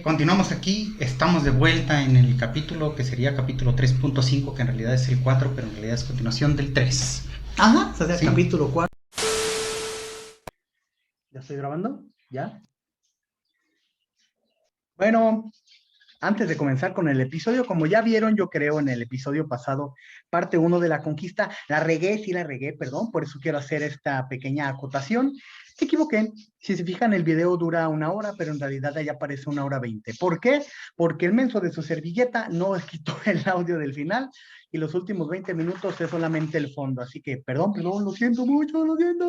continuamos aquí. Estamos de vuelta en el capítulo que sería capítulo 3.5, que en realidad es el 4, pero en realidad es continuación del 3. Ajá, o sea, Sí. capítulo 4. ¿Ya estoy grabando? ¿Ya? Bueno, antes de comenzar con el episodio, como ya vieron, yo creo en el episodio pasado, parte 1 de la conquista, la regué, perdón, por eso quiero hacer esta pequeña acotación. Me equivoqué, si se fijan el video dura 1 hora, pero en realidad ahí aparece 1 hora 20. ¿Por qué? Porque el menso de su servilleta no quitó el audio del final y los últimos 20 minutos es solamente el fondo, así que perdón, lo siento mucho,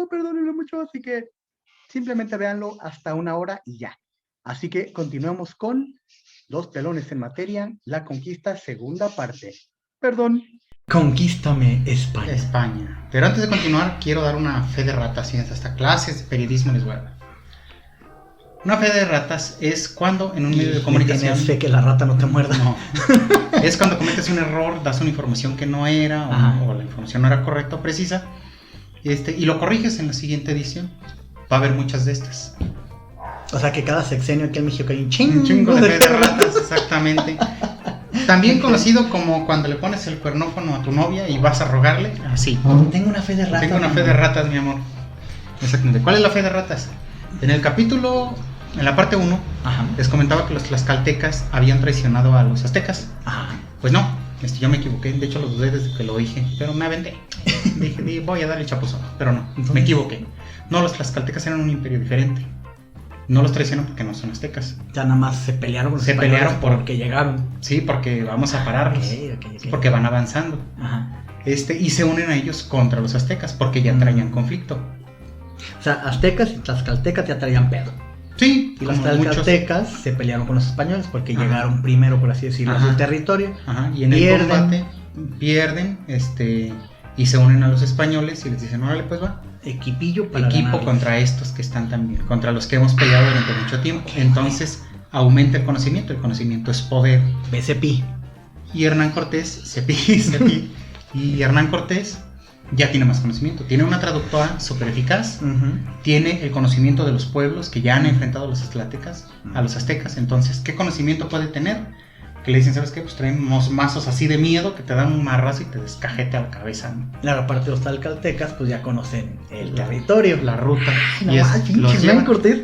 perdónenlo mucho, así que simplemente véanlo hasta 1 hora y ya. Así que continuemos con Dos pelones en materia, la conquista, segunda parte. Perdón. Conquístame España. España. Pero antes de continuar, quiero dar una fe de ratas. Y hasta clases de periodismo les voy a dar. Una fe de ratas es cuando en un medio de comunicación... ¿Tienes fe que la rata no te muerda? No. Es cuando cometes un error, das una información que no era, o la información no era correcta o precisa, y lo corriges en la siguiente edición. Va a haber muchas de estas. O sea que cada sexenio aquí en México hay un chingo de fe de ratas, exactamente. También conocido como cuando le pones el cuernófono a tu novia y vas a rogarle, así. Tengo una fe de ratas. Tengo una fe de ratas, mi amor. Exactamente. ¿Cuál es la fe de ratas? En el capítulo, en la parte 1, les comentaba que los tlaxcaltecas habían traicionado a los aztecas. Ajá. Pues no, yo me equivoqué. De hecho, lo dudé desde que lo dije, pero me aventé. Dije, voy a darle chapuzón, pero no, me equivoqué. No, los tlaxcaltecas eran un imperio diferente. No los traicionan porque no son aztecas. Ya nada más se pelearon con los españoles. Se pelearon porque llegaron. Sí, porque vamos a pararlos. Okay. Porque van avanzando. Ajá. Y se unen a ellos contra los aztecas porque ya traían conflicto. O sea, aztecas y tlaxcaltecas ya traían pedo. Sí. Y los tlaxcaltecas se pelearon con los españoles porque llegaron primero, por así decirlo, a su territorio. Ajá. Y en el combate pierden, y se unen a los españoles y les dicen, órale, pues va. Equipo contra estos que están también, contra los que hemos peleado durante mucho tiempo. Entonces aumenta el conocimiento es poder. BCP. Y Hernán Cortés, y Hernán Cortés ya tiene más conocimiento, tiene una traductora súper eficaz, tiene el conocimiento de los pueblos que ya han enfrentado a los aztecas, entonces, ¿qué conocimiento puede tener? Que le dicen, ¿sabes qué? Pues traemos mazos así de miedo que te dan un marrazo y te descajete a la cabeza, ¿no? Claro, aparte de los tlaxcaltecas, pues ya conocen el territorio, la ruta. Ay, Hernán Cortés,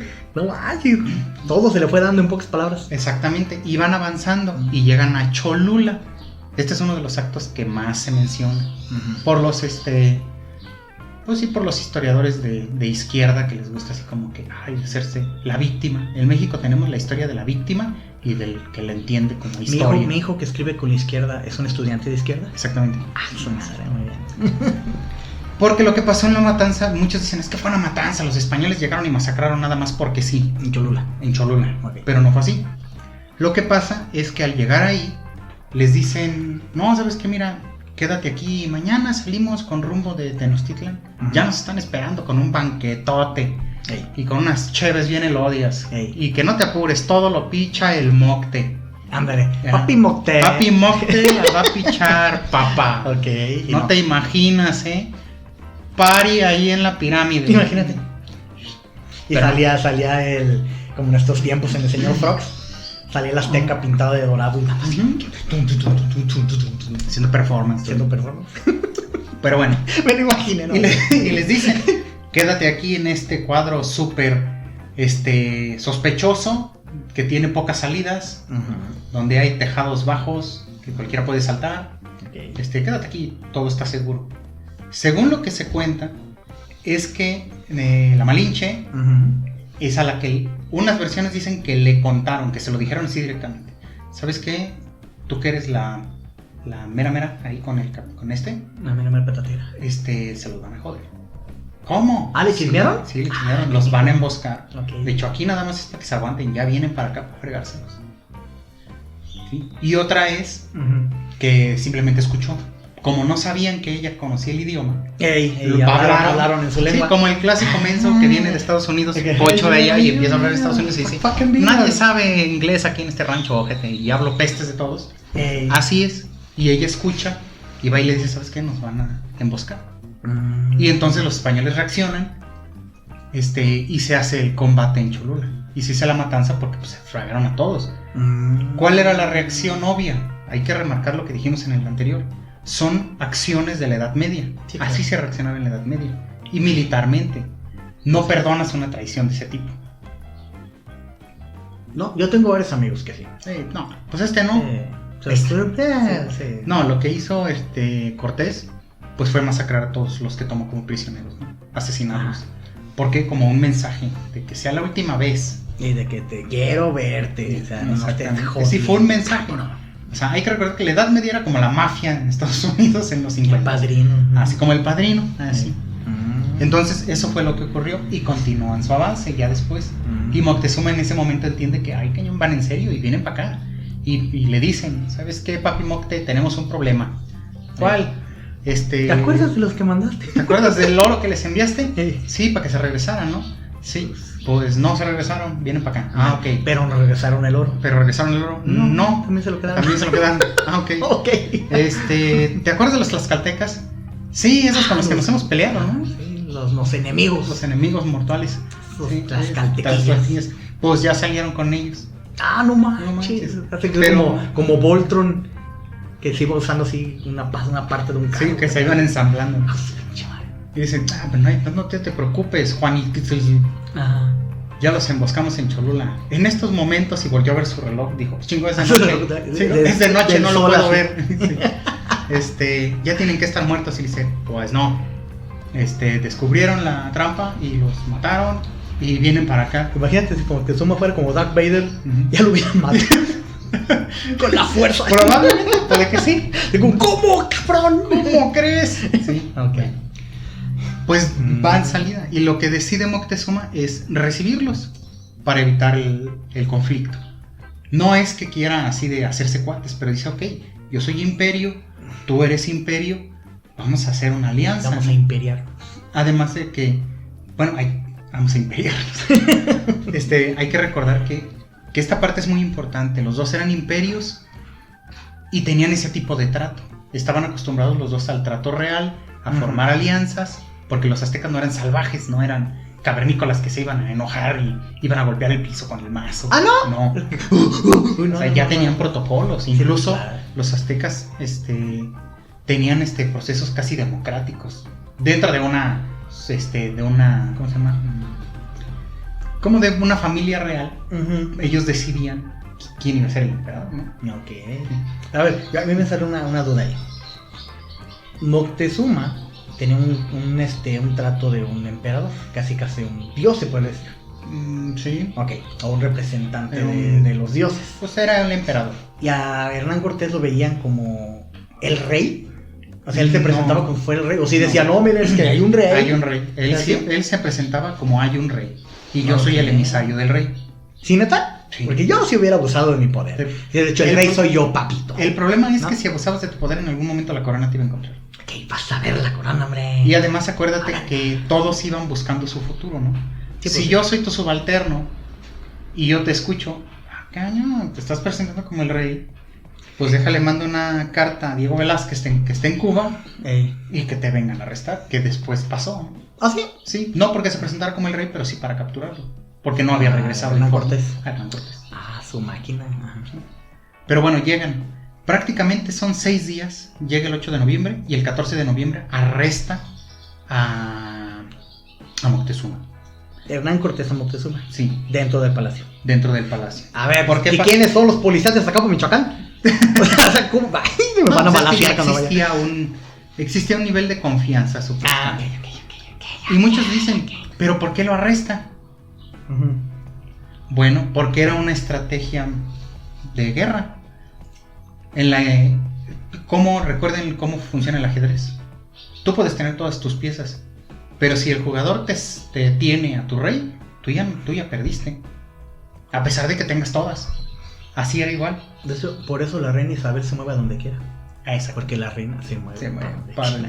todo se le fue dando en pocas palabras. Exactamente, y van avanzando y llegan a Cholula. Este es uno de los actos que más se menciona por los pues sí, por los historiadores de izquierda que les gusta así como que hacerse la víctima. En México tenemos la historia de la víctima y del que la entiende como historia. Mi hijo que escribe con la izquierda es un estudiante de izquierda. Exactamente. Su madre, muy bien. Porque lo que pasó en la matanza, muchos dicen, es que fue una matanza, los españoles llegaron y masacraron nada más porque sí. En Cholula. Okay. Pero no fue así. Lo que pasa es que al llegar ahí, les dicen, no, ¿sabes qué? Mira, quédate aquí, mañana salimos con rumbo de Tenochtitlan. Ya nos están esperando con un banquetote. Y con unas cheves bien elodias. Y que no te apures, todo lo picha el mocte. Ándale, Papi Mocte la va a pichar, papá. Ok. No te imaginas, Party ahí en la pirámide. Imagínate. Y salía el, como en estos tiempos en el señor Frogs, salía el azteca pintado de dorado y haciendo performance. Pero bueno, me lo imaginé, ¿no? Y les dicen, quédate aquí en este cuadro súper sospechoso, que tiene pocas salidas, donde hay tejados bajos que cualquiera puede saltar. Quédate aquí, todo está seguro. Según lo que se cuenta, es que la Malinche es a la que unas versiones dicen que le contaron, que se lo dijeron así directamente. ¿Sabes qué? Tú que eres la mera ahí con la mera patatera. Se los van a joder. ¿Cómo? ¿Le chismearon? Sí, le chismearon, los van a emboscar. Okay. De hecho, aquí nada más es para que se aguanten, ya vienen para acá para fregárselos. ¿Sí? Y otra es que simplemente escuchó. Como no sabían que ella conocía el idioma, hablaron en su lengua. Sí, como el clásico menso que viene de Estados Unidos, pocho de ella, y empieza a hablar de Estados Unidos y dice, nadie sabe inglés aquí en este rancho, ojete, y hablo pestes de todos. Así es. Y ella escucha y va y le dice, ¿sabes qué? Nos van a emboscar. Y entonces los españoles reaccionan, y se hace el combate en Cholula. y se hizo la matanza porque pues, se fragaron a todos. ¿Cuál era la reacción obvia? Hay que remarcar lo que dijimos en el anterior. Son acciones de la Edad Media. Sí, claro. Así se reaccionaba en la Edad Media. Y militarmente. No perdonas una traición de ese tipo. No, yo tengo varios amigos que sí. No, pues no. No, lo que hizo Cortés pues fue masacrar a todos los que tomó como prisioneros, ¿no? Asesinarlos. Porque como un mensaje de que sea la última vez. Y de que te quiero verte. O sea, no te jodas. Sí, fue un mensaje. No. O sea, hay que recordar que la Edad Media era como la mafia en Estados Unidos en los 50. El Padrino. Así como el Padrino, así. Entonces eso fue lo que ocurrió y continúan su avance ya después. Y Moctezuma en ese momento entiende que ay, cañón, van en serio y vienen para acá. Y le dicen, ¿sabes qué, papi Mocte? Tenemos un problema. ¿Cuál? ¿Te acuerdas de los que mandaste? ¿Te acuerdas del oro que les enviaste? Sí, para que se regresaran, ¿no? Sí, pues no se regresaron, vienen para acá. Ok. Pero no regresaron el oro. ¿Pero regresaron el oro? No. También se lo quedaron. También se lo quedaron. Ok. Ok. ¿Te acuerdas de los tlaxcaltecas? Sí, esos con los que nos hemos peleado, ¿no? Sí, los enemigos. Los enemigos mortales. Los tlaxcaltequillas. Pues ya salieron con ellos. No manches. Pero como Voltron, que se iba usando así una parte de un carro. Sí, que se iban ensamblando. Y dicen, pero no te preocupes, Juan. Ya los emboscamos en Cholula. En estos momentos, y volvió a ver su reloj, dijo, chingo, es de noche. Es de noche, no lo puedo ver. Sí. Ya tienen que estar muertos. Y dice, pues no. Descubrieron la trampa y los mataron. Y vienen para acá. Imagínate si como que Soma fuera como Darth Vader, ya lo hubieran matado. Con la fuerza. Probablemente, puede que sí. Digo, ¿cómo, cabrón? ¿Cómo crees? Sí. Ok. Pues va en salida. Y lo que decide Moctezuma es recibirlos para evitar el conflicto. No es que quiera así de hacerse cuates, pero dice, ok, yo soy imperio, tú eres imperio, vamos a hacer una alianza. Vamos a imperiar. Además de que, vamos a imperiarlos. Hay que recordar que esta parte es muy importante. Los dos eran imperios y tenían ese tipo de trato. Estaban acostumbrados los dos al trato real, a formar alianzas, porque los aztecas no eran salvajes, no eran cavernícolas que se iban a enojar y iban a golpear el piso con el mazo. No. O sea, ya tenían protocolos. Incluso los aztecas tenían procesos casi democráticos. Dentro de una ¿cómo se llama? Como de una familia real. Ellos decidían quién iba a ser el emperador, ¿no? Ok. A ver, a mí me sale una duda ahí. Moctezuma tenía un trato de un emperador, casi un dios, se puede decir. Sí. Ok, o un representante de los dioses. Pues era el emperador. Y a Hernán Cortés lo veían como el rey. O sea, él se presentaba como si fuera el rey. O si decía, no, mira, es que hay un rey. Hay un rey. Él se presentaba como hay un rey. Y yo soy el emisario del rey. ¿Sí, neta? Sí. Porque yo sí hubiera abusado de mi poder. De hecho, el rey soy yo, papito. El problema es que si abusabas de tu poder, en algún momento la corona te iba a encontrar. ¿Qué vas a ver la corona, hombre? Y además acuérdate que todos iban buscando su futuro, ¿no? Sí, si yo soy tu subalterno y yo te escucho, caño, te estás presentando como el rey, pues déjale, mando una carta a Diego Velázquez que esté en Cuba y que te vengan a arrestar, que después pasó. ¿Ah, sí? Sí, no porque se presentara como el rey, pero sí para capturarlo, porque no había regresado. Hernán Cortés. Su máquina. Pero bueno, llegan. Prácticamente son 6 días. Llega el 8 de noviembre y el 14 de noviembre arresta a Moctezuma. Hernán Cortés a Moctezuma. Sí. Dentro del palacio. A ver, ¿por qué? ¿Y quiénes son los policías de Zacapo, Michoacán? O sea, ¿cómo? Ay, me van a balasear cuando vaya. Existía un nivel de confianza supuestamente. Y muchos dicen, ¿pero por qué lo arresta? Bueno, porque era una estrategia de guerra. Recuerden cómo funciona el ajedrez. Tú puedes tener todas tus piezas, pero si el jugador te tiene a tu rey, tú ya perdiste. A pesar de que tengas todas. Así era igual. Por eso la reina Isabel se mueve a donde quiera. Exacto. Porque la reina se mueve.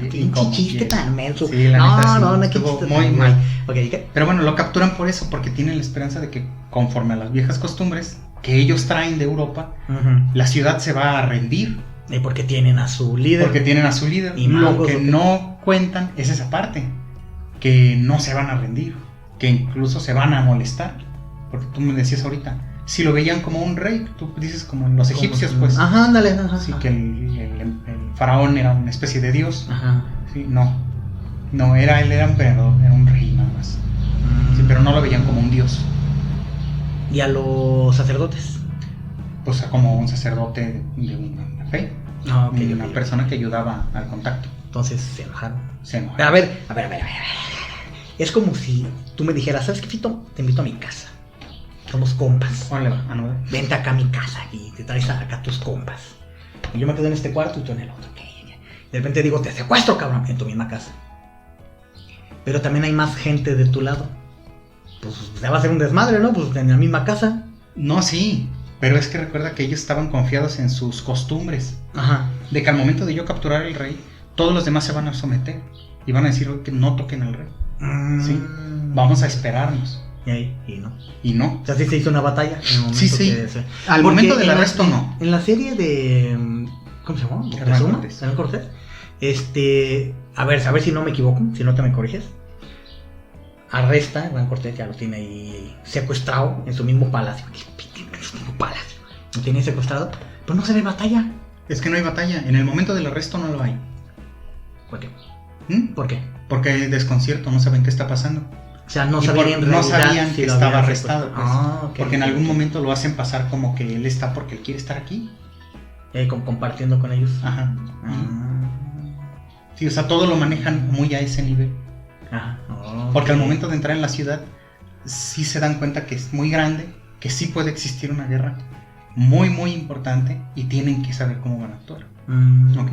Qué chiste tan menso. Sí, no, chiste muy mal. Okay, pero bueno, lo capturan por eso, porque tienen la esperanza de que conforme a las viejas costumbres que ellos traen de Europa, la ciudad se va a rendir. Y porque tienen a su líder. Y lo que no cuentan es esa parte, que no se van a rendir, que incluso se van a molestar. porque tú me decías ahorita, si lo veían como un rey, tú dices como los egipcios, pues. Ajá, ándale, ajá. Sí, que el faraón era una especie de dios. Ajá. Sí, no, él era emperador, era un rey nada más. Sí, pero no lo veían como un dios. ¿Y a los sacerdotes? Pues como un sacerdote de una fe. Ah, ok, Una persona que ayudaba al contacto. Entonces se enojaron. Se enojaron. A ver. Es como si tú me dijeras, ¿sabes qué, Fito? Te invito a mi casa. Somos compas. Órale, va, a no ver. Vente acá a mi casa y te traes acá tus compas. Y yo me quedo en este cuarto y tú en el otro. De repente digo, te secuestro, cabrón, en tu misma casa. Pero también hay más gente de tu lado. Pues se va a hacer un desmadre, ¿no? Pues en la misma casa. No, sí, pero es que recuerda que ellos estaban confiados en sus costumbres. Ajá. De que al momento de yo capturar al rey, todos los demás se van a someter. Y van a decir que no toquen al rey. ¿Sí? Vamos a esperarnos. Y no. Y no. O sea, sí se hizo una batalla. En el momento Sí. Al momento del arresto no. En la serie de... ¿Cómo se llama? Hernán Cortés. A ver si no me equivoco, si no te me corriges. Arresta a Hernán Cortés, ya lo tiene ahí secuestrado en su mismo palacio. Lo tiene secuestrado, pero no se ve batalla. Es que no hay batalla. En el momento del arresto no lo hay. ¿Por qué? ¿Por qué? Porque hay desconcierto, no saben qué está pasando. O sea, no sabían que estaba arrestado. Pues, okay, porque en algún momento lo hacen pasar como que él está porque él quiere estar aquí. Compartiendo con ellos. Ajá. Sí, o sea, todo lo manejan muy a ese nivel. Ajá. Okay. Porque al momento de entrar en la ciudad, sí se dan cuenta que es muy grande, que sí puede existir una guerra muy, muy importante y tienen que saber cómo van a actuar. Ok.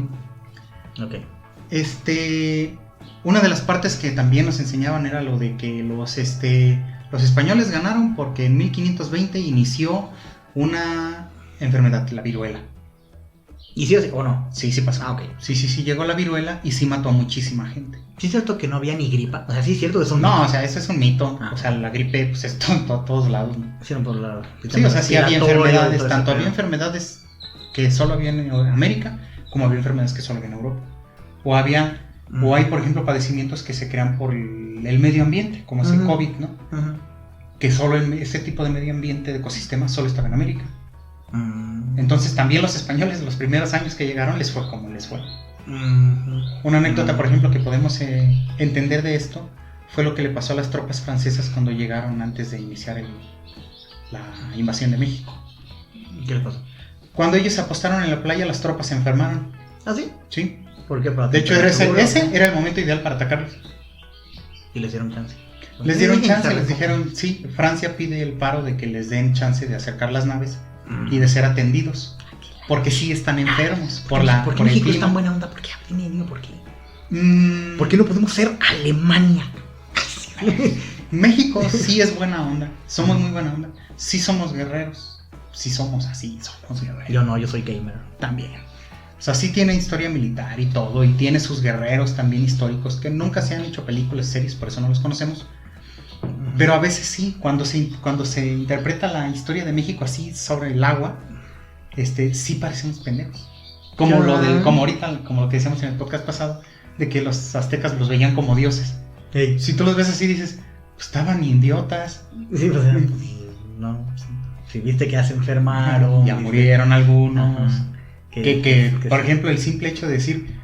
Una de las partes que también nos enseñaban era lo de que los españoles ganaron porque en 1520 inició una enfermedad, la viruela. ¿Y sí o no? Sí pasó. Ah, ok. Sí, llegó la viruela y sí mató a muchísima gente. ¿Sí es cierto que no había ni gripa? O sea, sí es cierto que son... No, o sea, eso es un mito. O sea, la gripe pues es a todos lados, ¿no? Sí, no, por lado. Sí, o sea, sí había enfermedades. Tanto había enfermedades que solo había en América, como había enfermedades que solo había en Europa. O hay, por ejemplo, padecimientos que se crean por el medio ambiente, como es el COVID, ¿no? Que solo ese tipo de medio ambiente, de ecosistema, solo estaba en América. Entonces también los españoles, los primeros años que llegaron, les fue como les fue. Una anécdota, por ejemplo, que podemos entender de esto, fue lo que le pasó a las tropas francesas cuando llegaron antes de iniciar la invasión de México. ¿Qué le pasó? Cuando ellos se apostaron en la playa, las tropas se enfermaron. ¿Ah, sí? Sí. ¿Por qué? De hecho, ese era el momento ideal para atacarlos. Y les dieron chance. Les dieron chance, les dijeron, sí, Francia pide el paro de que les den chance de acercar las naves y de ser atendidos. Porque sí están enfermos. ¿Por qué México es tan buena onda? ¿Por qué? ¿Por qué no podemos ser Alemania? México sí es buena onda. Somos muy buena onda. Sí somos guerreros. Sí somos así, somos guerreros. Yo no, yo soy gamer. También. O sea, sí tiene historia militar y todo. Y tiene sus guerreros también históricos que nunca se han hecho películas, series, por eso no los conocemos. Pero a veces sí, cuando se interpreta la historia de México así sobre el agua, sí parecemos pendejos. Como ahorita, como lo que decíamos en el podcast pasado, de que los aztecas los veían como dioses. Hey. Si tú los ves así dices, pues estaban idiotas. Sí, pues no. Si viste que ya se enfermaron. Ya murieron algunos. Ajá. Por ejemplo, el simple hecho de decir,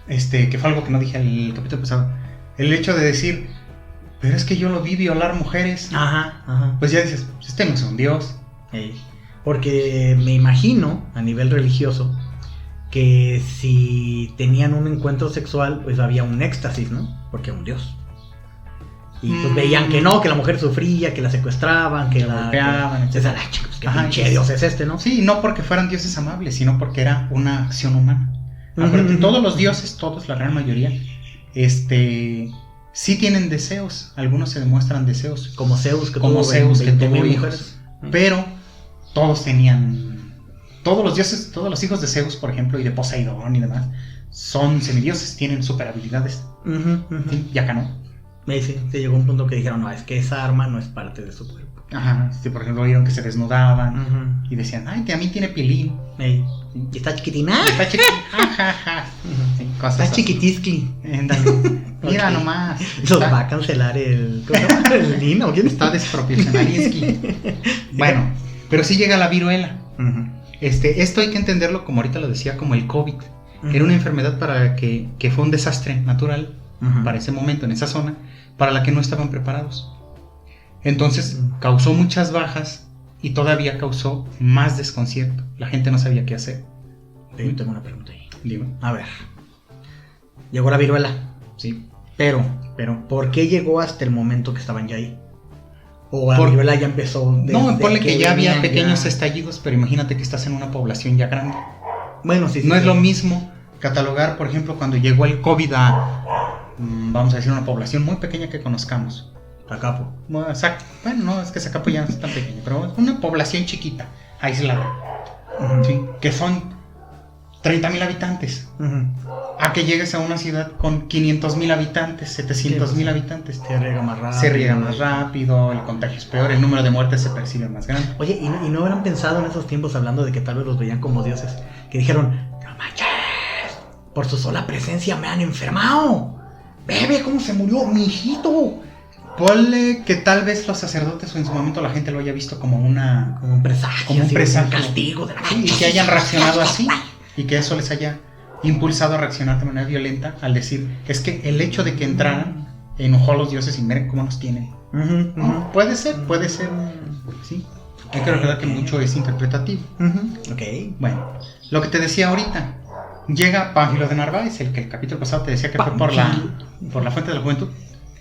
que fue algo que no dije el capítulo pasado, el hecho de decir, pero es que yo lo vi violar mujeres. Ajá. Pues ya dices, no es un dios. Porque me imagino, a nivel religioso, que si tenían un encuentro sexual, pues había un éxtasis, ¿no? Porque era un dios. Y pues veían que no, que la mujer sufría, que la secuestraban, que la golpeaban, etc. Pues qué pinche dios es ¿no? Sí, no porque fueran dioses amables, sino porque era una acción humana. Acuérdate, todos los dioses, la gran mayoría, sí tienen deseos. Algunos se demuestran deseos. Como Zeus, que tuvo hijos. Mujeres. Pero todos tenían... Todos los dioses, todos los hijos de Zeus, por ejemplo, y de Poseidón y demás, son semidioses, tienen super habilidades. ¿Sí? Y acá no. Sí, llegó un punto que dijeron, no, es que esa arma no es parte de su cuerpo. Ajá, por ejemplo, vieron que se desnudaban y decían, ay, a mí tiene pilín. Y está chiquitina. Está chiquitina. Está chiquitisqui. Mira, Mira nomás. Los va a cancelar el Lino. ¿Quién está desproporcionalisqui? Bueno, pero sí llega la viruela. Esto hay que entenderlo, como ahorita lo decía, como el COVID. Era una enfermedad que fue un desastre natural para ese momento, en esa zona, para la que no estaban preparados. Entonces causó muchas bajas y todavía causó más desconcierto. La gente no sabía qué hacer. Yo tengo una pregunta ahí. Dime. A ver, llegó la viruela, sí, pero ¿por qué llegó hasta el momento que estaban ya ahí? ¿O la viruela ya empezó? No, ponle que ya había pequeños estallidos, pero imagínate que estás en una población ya grande. Bueno, sí. No es lo mismo catalogar, por ejemplo, cuando llegó el COVID a, vamos a decir, una población muy pequeña que conozcamos. Zacapo. Bueno, no, es que Zacapo ya no es tan pequeño, pero una población chiquita, aislada, ¿sí? Que son 30,000 habitantes. A que llegues a una ciudad con 500,000 habitantes, 700,000 habitantes. Se riega más rápido. Se riega más rápido, el contagio es peor, el número de muertes se percibe más grande. Oye, ¿y no habrán pensado en esos tiempos, hablando de que tal vez los veían como dioses, que dijeron, no manches, por su sola presencia me han enfermado? Bebe, ¿cómo se murió mi hijito? Ponle que tal vez los sacerdotes o en su momento la gente lo haya visto como un presagio, como un castigo de la y que hayan reaccionado así y que eso les haya impulsado a reaccionar de manera violenta al decir, es que el hecho de que entraran enojó a los dioses y miren cómo nos tienen. Puede ser, sí. Hay que recordar que mucho es interpretativo. Bueno, lo que te decía ahorita, llega Pánfilo de Narváez, el que el capítulo pasado te decía que fue por la fuente de la juventud.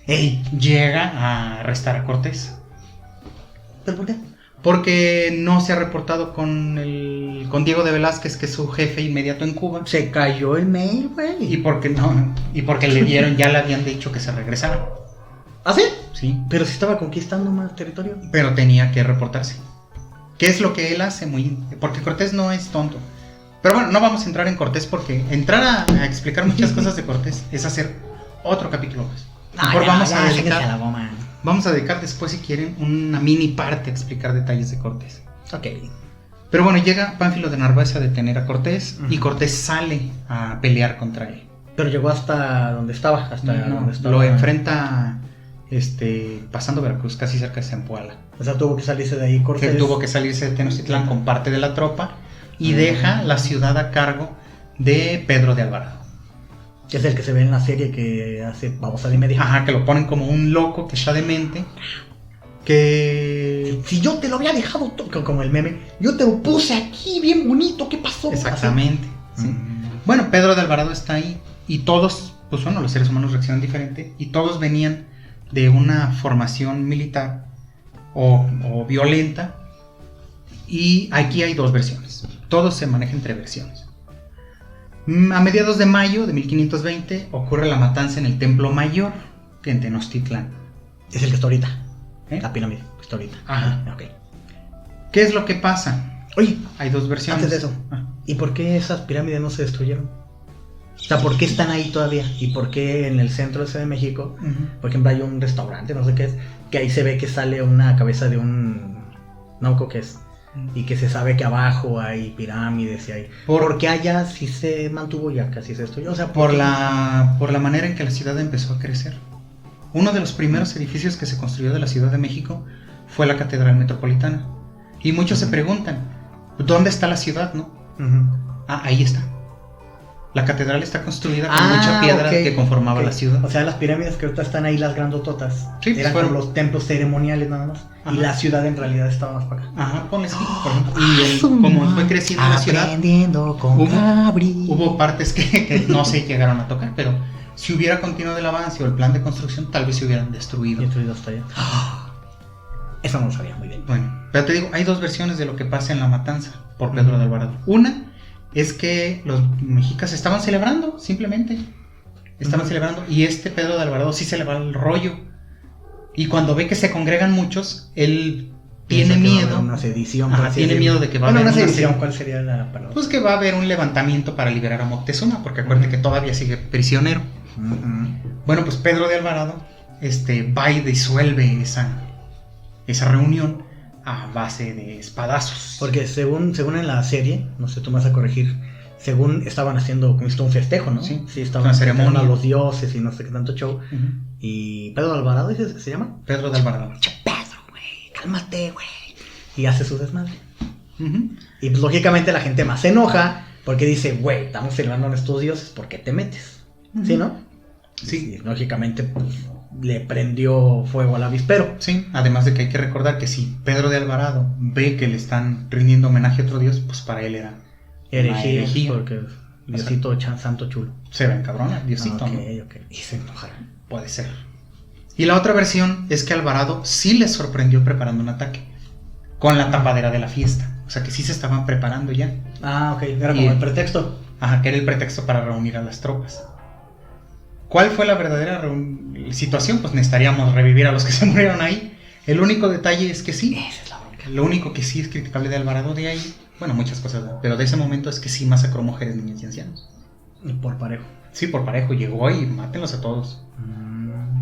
Llega a arrestar a Cortés. ¿Pero por qué? Porque no se ha reportado con Diego de Velázquez, que es su jefe inmediato en Cuba. Se cayó el mail, güey. Y porque ya le habían dicho que se regresara. ¿Ah, sí? Sí. Pero si estaba conquistando más territorio. Pero tenía que reportarse. ¿Qué es lo que él hace? Porque Cortés no es tonto. Pero bueno, no vamos a entrar en Cortés porque entrar a explicar muchas cosas de Cortés es hacer otro capítulo más. Vamos a dedicar después, si quieren, una mini parte a explicar detalles de Cortés. Ok. Pero bueno, llega Pánfilo de Narváez a detener a Cortés y Cortés sale a pelear contra él. Pero llegó hasta donde estaba, donde estaba. Lo enfrenta pasando Veracruz, casi cerca de Zempoala. O sea, tuvo que salirse de ahí Cortés. Que tuvo que salirse de Tenochtitlán con parte de la tropa y deja la ciudad a cargo de Pedro de Alvarado. Que es el que se ve en la serie que hace babosa de media. Ajá, que lo ponen como un loco que está demente. Que... Si yo te lo había dejado como el meme, yo te lo puse aquí bien bonito, ¿qué pasó? Exactamente. Sí. Bueno, Pedro de Alvarado está ahí y todos, pues bueno, los seres humanos reaccionan diferente y todos venían de una formación militar o violenta, y aquí hay dos versiones. Todo se maneja entre versiones. A mediados de mayo de 1520 ocurre la matanza en el Templo Mayor, en Tenochtitlán. Es el que está ahorita. La pirámide está ahorita. Ajá. Ok. ¿Qué es lo que pasa? Oye, hay dos versiones. Antes de eso, ¿y por qué esas pirámides no se destruyeron? O sea, ¿por qué están ahí todavía? ¿Y por qué en el centro de Ciudad de México, por ejemplo, hay un restaurante, no sé qué es, que ahí se ve que sale una cabeza de un nauco que es, y que se sabe que abajo hay pirámides y hay... ¿Por qué allá sí se mantuvo y acá sí se destruyó? O sea, por la manera en que la ciudad empezó a crecer. Uno de los primeros edificios que se construyó de la Ciudad de México fue la Catedral Metropolitana. Y muchos se preguntan, ¿dónde está la ciudad, no? Ahí está. La catedral está construida con mucha piedra que conformaba la ciudad. O sea, las pirámides que ahorita están ahí, las grandototas, sí, eran como los templos ceremoniales nada más. Ajá. Y la ciudad en realidad estaba más para acá. Ajá, ponle así, por ejemplo. Y como fue creciendo la ciudad, hubo partes que no se llegaron a tocar, pero si hubiera continuado el avance o el plan de construcción, tal vez se hubieran destruido. Destruido hasta allá. Eso no lo sabía muy bien. Bueno, pero te digo, hay dos versiones de lo que pasa en la matanza por Pedro de Alvarado. Una es que los mexicas estaban celebrando, simplemente. Estaban celebrando, y Pedro de Alvarado sí se le va el rollo. Y cuando ve que se congregan muchos, él tiene miedo. Una sedición. Tiene miedo de que va a haber una sedición. ¿Cuál sería la palabra? Pues que va a haber un levantamiento para liberar a Moctezuma, porque acuérdate que todavía sigue prisionero. Bueno, pues Pedro de Alvarado va y disuelve esa reunión a base de espadazos. Porque según en la serie, no sé, tú me vas a corregir según estaban haciendo como esto un festejo, ¿no? Sí, estaban ceremonia a los dioses y no sé qué tanto show. Y Pedro de Alvarado, ¿dices que se llama? Pedro de Alvarado. Che, Pedro, güey, cálmate, güey. Y hace su desmadre. Y pues lógicamente la gente más se enoja porque dice, güey, estamos celebrando a nuestros dioses, ¿por qué te metes? ¿Sí, no? Sí. Y lógicamente, pues, le prendió fuego al avispero. Sí, además de que hay que recordar que si Pedro de Alvarado ve que le están rindiendo homenaje a otro dios, pues para él era herejía, porque Diosito santo chulo. Se va a encabronar, Diosito, Ok. Y se enojará. Puede ser. Y la otra versión es que Alvarado sí le sorprendió preparando un ataque con la tapadera de la fiesta. O sea que sí se estaban preparando ya. Ok, era como el pretexto. Ajá, que era el pretexto para reunir a las tropas. ¿Cuál fue la verdadera situación? Pues necesitaríamos revivir a los que se murieron ahí. El único detalle es que sí. Esa es la bronca. Lo único que sí es criticable de Alvarado de ahí, bueno, muchas cosas, pero de ese momento es que sí masacró mujeres, niños y ancianos. Y por parejo. Sí, por parejo, llegó y mátenlos a todos.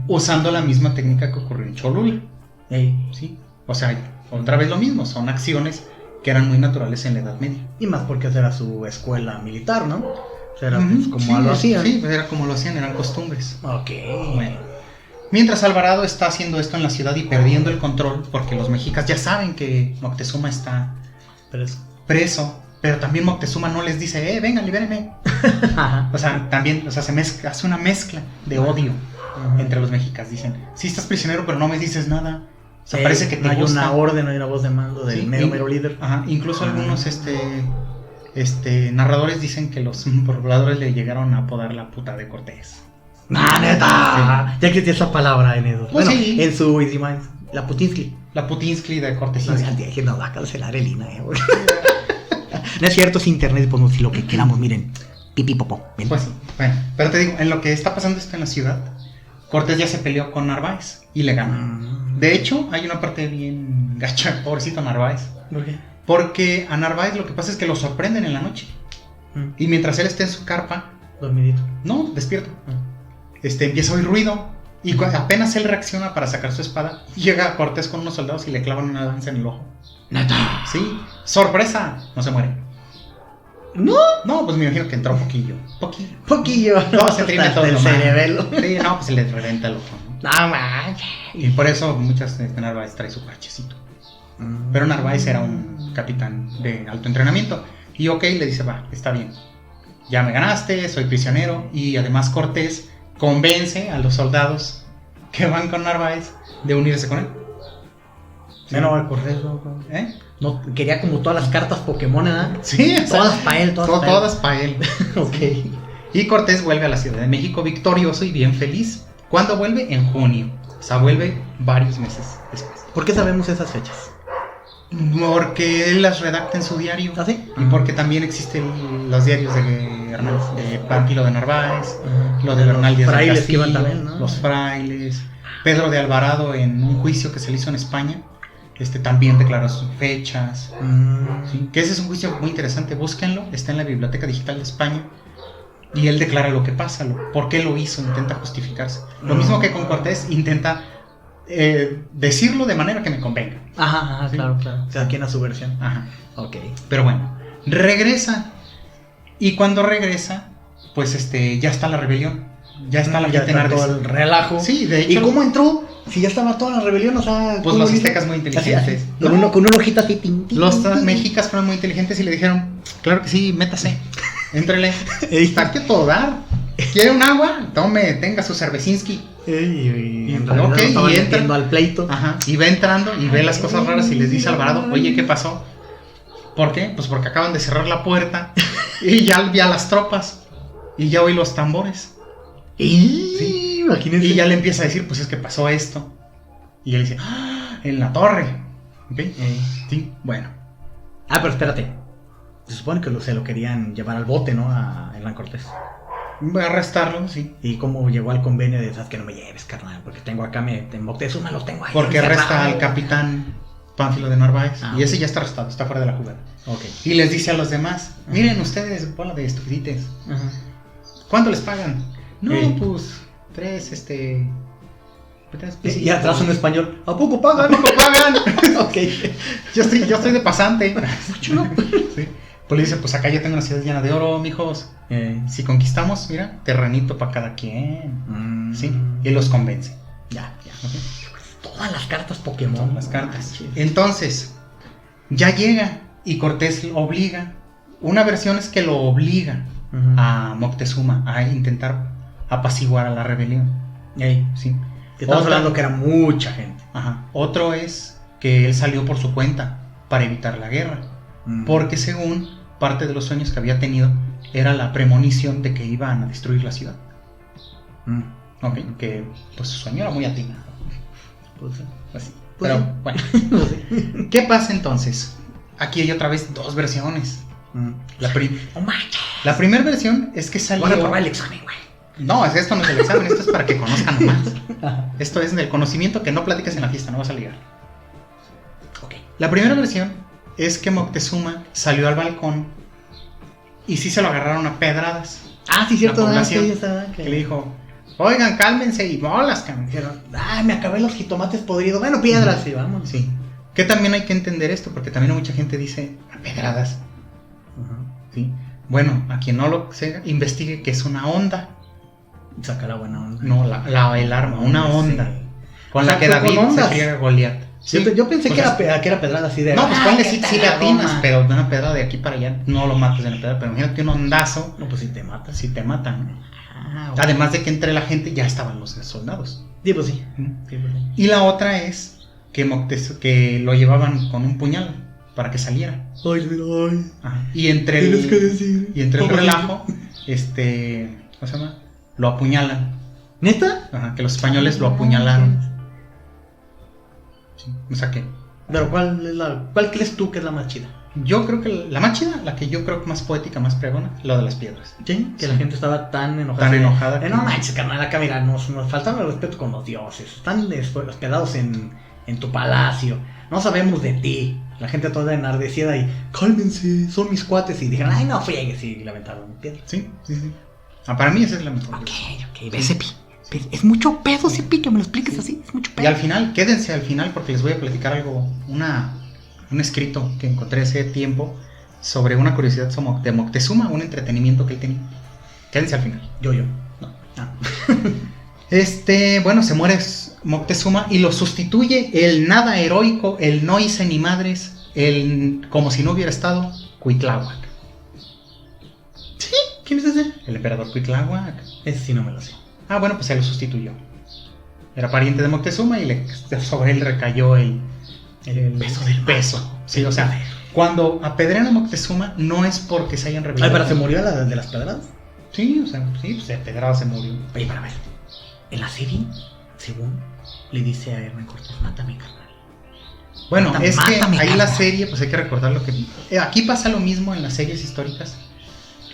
Usando la misma técnica que ocurrió en Cholula. Sí. O sea, otra vez lo mismo, son acciones que eran muy naturales en la Edad Media. Y más porque esa era su escuela militar, ¿no? O sea, era pues como lo hacían. Sí, era como lo hacían, eran costumbres. Ok. Bueno. Mientras Alvarado está haciendo esto en la ciudad y perdiendo el control, porque los mexicas ya saben que Moctezuma está preso, pero también Moctezuma no les dice, vengan, libérenme. O sea, también, se hace una mezcla de odio entre los mexicas. Dicen, sí estás prisionero, pero no me dices nada. O sea, parece que te no hay gusta. Una orden, no hay una voz de mando del mero líder. Incluso algunos narradores dicen que los pobladores le llegaron a apodar la puta de Cortés. ¡Neta! Sí. Ya existía esa palabra en eso. Pues sí. En su idioma, la Putinsky. La Putinsky de Cortés. Nos va a cancelar el INA, güey. No es cierto, es internet, podemos decir lo que queramos, miren. Pipi popó. Bien. Pues sí. Bueno, pero te digo, en lo que está pasando esto en la ciudad, Cortés ya se peleó con Narváez y le gana. De hecho, hay una parte bien gacha, pobrecito Narváez. ¿Por qué? Porque a Narváez lo que pasa es que lo sorprenden en la noche. Y mientras él esté en su carpa, dormidito. No, despierto. Empieza a oír ruido. Y apenas él reacciona para sacar su espada, llega Cortés con unos soldados y le clavan una lanza en el ojo. ¡Neta! Sí, sorpresa, no se muere. No, pues me imagino que entró poquillo. No, se trina todo el cerebelo. Sí, no, pues se le reventa el ojo, ¿no? No manches. Y por eso muchas Narváez trae su parchecito. Pero Narváez era un capitán de alto entrenamiento. Y le dice, va, está bien. Ya me ganaste, soy prisionero. Y además Cortés convence a los soldados que van con Narváez de unirse con él. Sí. No, Cortés no, quería como todas las cartas Pokémon, ¿verdad? Sí, todas para él, todas para él. Ok. Y Cortés vuelve a la Ciudad de México victorioso y bien feliz. ¿Cuándo vuelve? En junio. O sea, vuelve varios meses después. ¿Por qué sabemos esas fechas? Porque él las redacta en su diario. ¿Ah, sí? Y porque también existen los diarios de Pánfilo de Narváez, lo de Bernal Díaz del Castillo, también, ¿no? Los frailes. Pedro de Alvarado, en un juicio que se le hizo en España, también declaró sus fechas. ¿Sí? Que ese es un juicio muy interesante, búsquenlo, está en la Biblioteca Digital de España. Y él declara lo que pasa, por qué lo hizo, intenta justificarse. Lo mismo que con Cortés, intenta decirlo de manera que me convenga. Ajá, ¿sí? Claro. Cada quien a su versión. Ajá. Ok. Pero bueno, regresa. Y cuando regresa, pues ya está la rebelión. Ya está la gente en todo el relajo. Sí, de hecho. ¿Y cómo entró? Si ya estaba toda la rebelión, o sea... Pues los aztecas muy inteligentes. Así. Con una hojita así. Los mexicas fueron muy inteligentes y le dijeron, claro que sí, métase, éntrele. Está que todo dar. ¿Quiere un agua? Tome, tenga su cervecinsky. Y entra al pleito. Ajá. Y va entrando y ve las cosas raras y les dice a Alvarado, oye, ¿qué pasó? ¿Por qué? Pues porque acaban de cerrar la puerta y ya vi a las tropas y ya oí los tambores. Sí. Imagínense. Y ya le empieza a decir, pues es que pasó esto. Y él dice, en la torre. ¿Okay? Sí, bueno. Pero espérate. Se supone que se lo querían llevar al bote, ¿no? A Hernán Cortés. Voy a arrestarlo, sí. ¿Y cómo llegó al convenio de esas que no me lleves, carnal? Porque tengo acá, en Moctezuma los tengo ahí. Porque arresta al capitán Pánfilo de Narváez. Y ese ya está arrestado, está fuera de la jugada. Okay. Y les dice a los demás, miren ustedes, bola de estupidites. ¿Cuánto les pagan? No, pues 3, y atrás en español, ¿a poco pagan? ¿A poco pagan? Ok. Yo estoy de pasante. Chulo. Sí. Pues le dice, pues acá yo tengo una ciudad llena de oro, mijos. Si conquistamos, mira, terrenito para cada quien. ¿Sí? Y los convence. Ya. ¿Okay? Todas las cartas Pokémon. Todas las cartas. Entonces, ya llega y Cortés lo obliga. Una versión es que lo obliga a Moctezuma a intentar apaciguar a la rebelión. ¿Sí? Estamos hablando que era mucha gente. Ajá. Otro es que él salió por su cuenta para evitar la guerra. Porque según parte de los sueños que había tenido era la premonición de que iban a destruir la ciudad. Que pues su sueño era muy atinado. Pues sí. Pero bueno. ¿Qué pasa entonces? Aquí hay otra vez dos versiones. La primera versión es que salió... Voy a probar el examen, güey. No, esto no es el examen, esto es para que conozcan más. Esto es del conocimiento que no platicas en la fiesta, no vas a ligar. La primera versión es que Moctezuma salió al balcón y sí se lo agarraron a pedradas. Sí, cierto. La población que le dijo, oigan, cálmense y bolas, cabrón. Me acabé los jitomates podridos. Bueno, piedras, sí, vamos. Sí. Que también hay que entender esto, porque también mucha gente dice, a pedradas. ¿Sí? Bueno, a quien no lo sepa, investigue que es una onda. Saca la buena onda. No, el arma, una onda. Sí. Con la que David se friega a Goliat. Sí. Yo pensé que era pedrada así de... No, pues ponle sí le atinas, pero de una pedrada de aquí para allá no lo matas de una pedrada, pero imagínate un ondazo. No, pues si te matas. Si te matan. Además de que entre la gente ya estaban los soldados. Sí, pues sí. Y la otra es que lo llevaban con un puñal para que saliera. Y entre el relajo, ¿cómo se llama? Lo apuñalan. ¿Neta? Ajá, que los españoles lo apuñalaron. Sí, o sea que... Pero ¿cuál crees tú que es la más chida? Yo creo que la más chida, la que yo creo que más poética, más pregona, lo de las piedras. Sí, que la gente estaba tan enojada. No manches, carnal, acá mira, nos faltaba el respeto con los dioses. Están hospedados en tu palacio. No sabemos de ti. La gente toda enardecida y cálmense, son mis cuates. Y dijeron, ay, no friegues, y le aventaron piedras. Sí. Para mí esa es la mejor. Ok, ese es mucho pedo, Cepi, que me lo expliques así, es mucho pedo. Y al final, quédense al final porque les voy a platicar algo, un escrito que encontré hace tiempo sobre una curiosidad de Moctezuma, un entretenimiento que él tenía. Quédense al final. Yo. No. Bueno, se muere Moctezuma y lo sustituye el nada heroico, el no hice ni madres, el como si no hubiera estado, Cuitláhuac. ¿Sí? ¿Quién es ese? El emperador Cuitláhuac. Ese sí no me lo sé. Bueno, pues se lo sustituyó. Era pariente de Moctezuma y sobre él recayó el peso del peso. Sí, o sea, cuando apedrean a Moctezuma no es porque se hayan rebelado. ¿Pero se murió de las pedradas? Sí, o sea, sí, pues de pedradas se murió. Oye, para ver. En la serie, según le dice a Hernán Cortés, mátame, carnal. Bueno, es que ahí la serie, pues hay que recordar lo que... Aquí pasa lo mismo en las series históricas.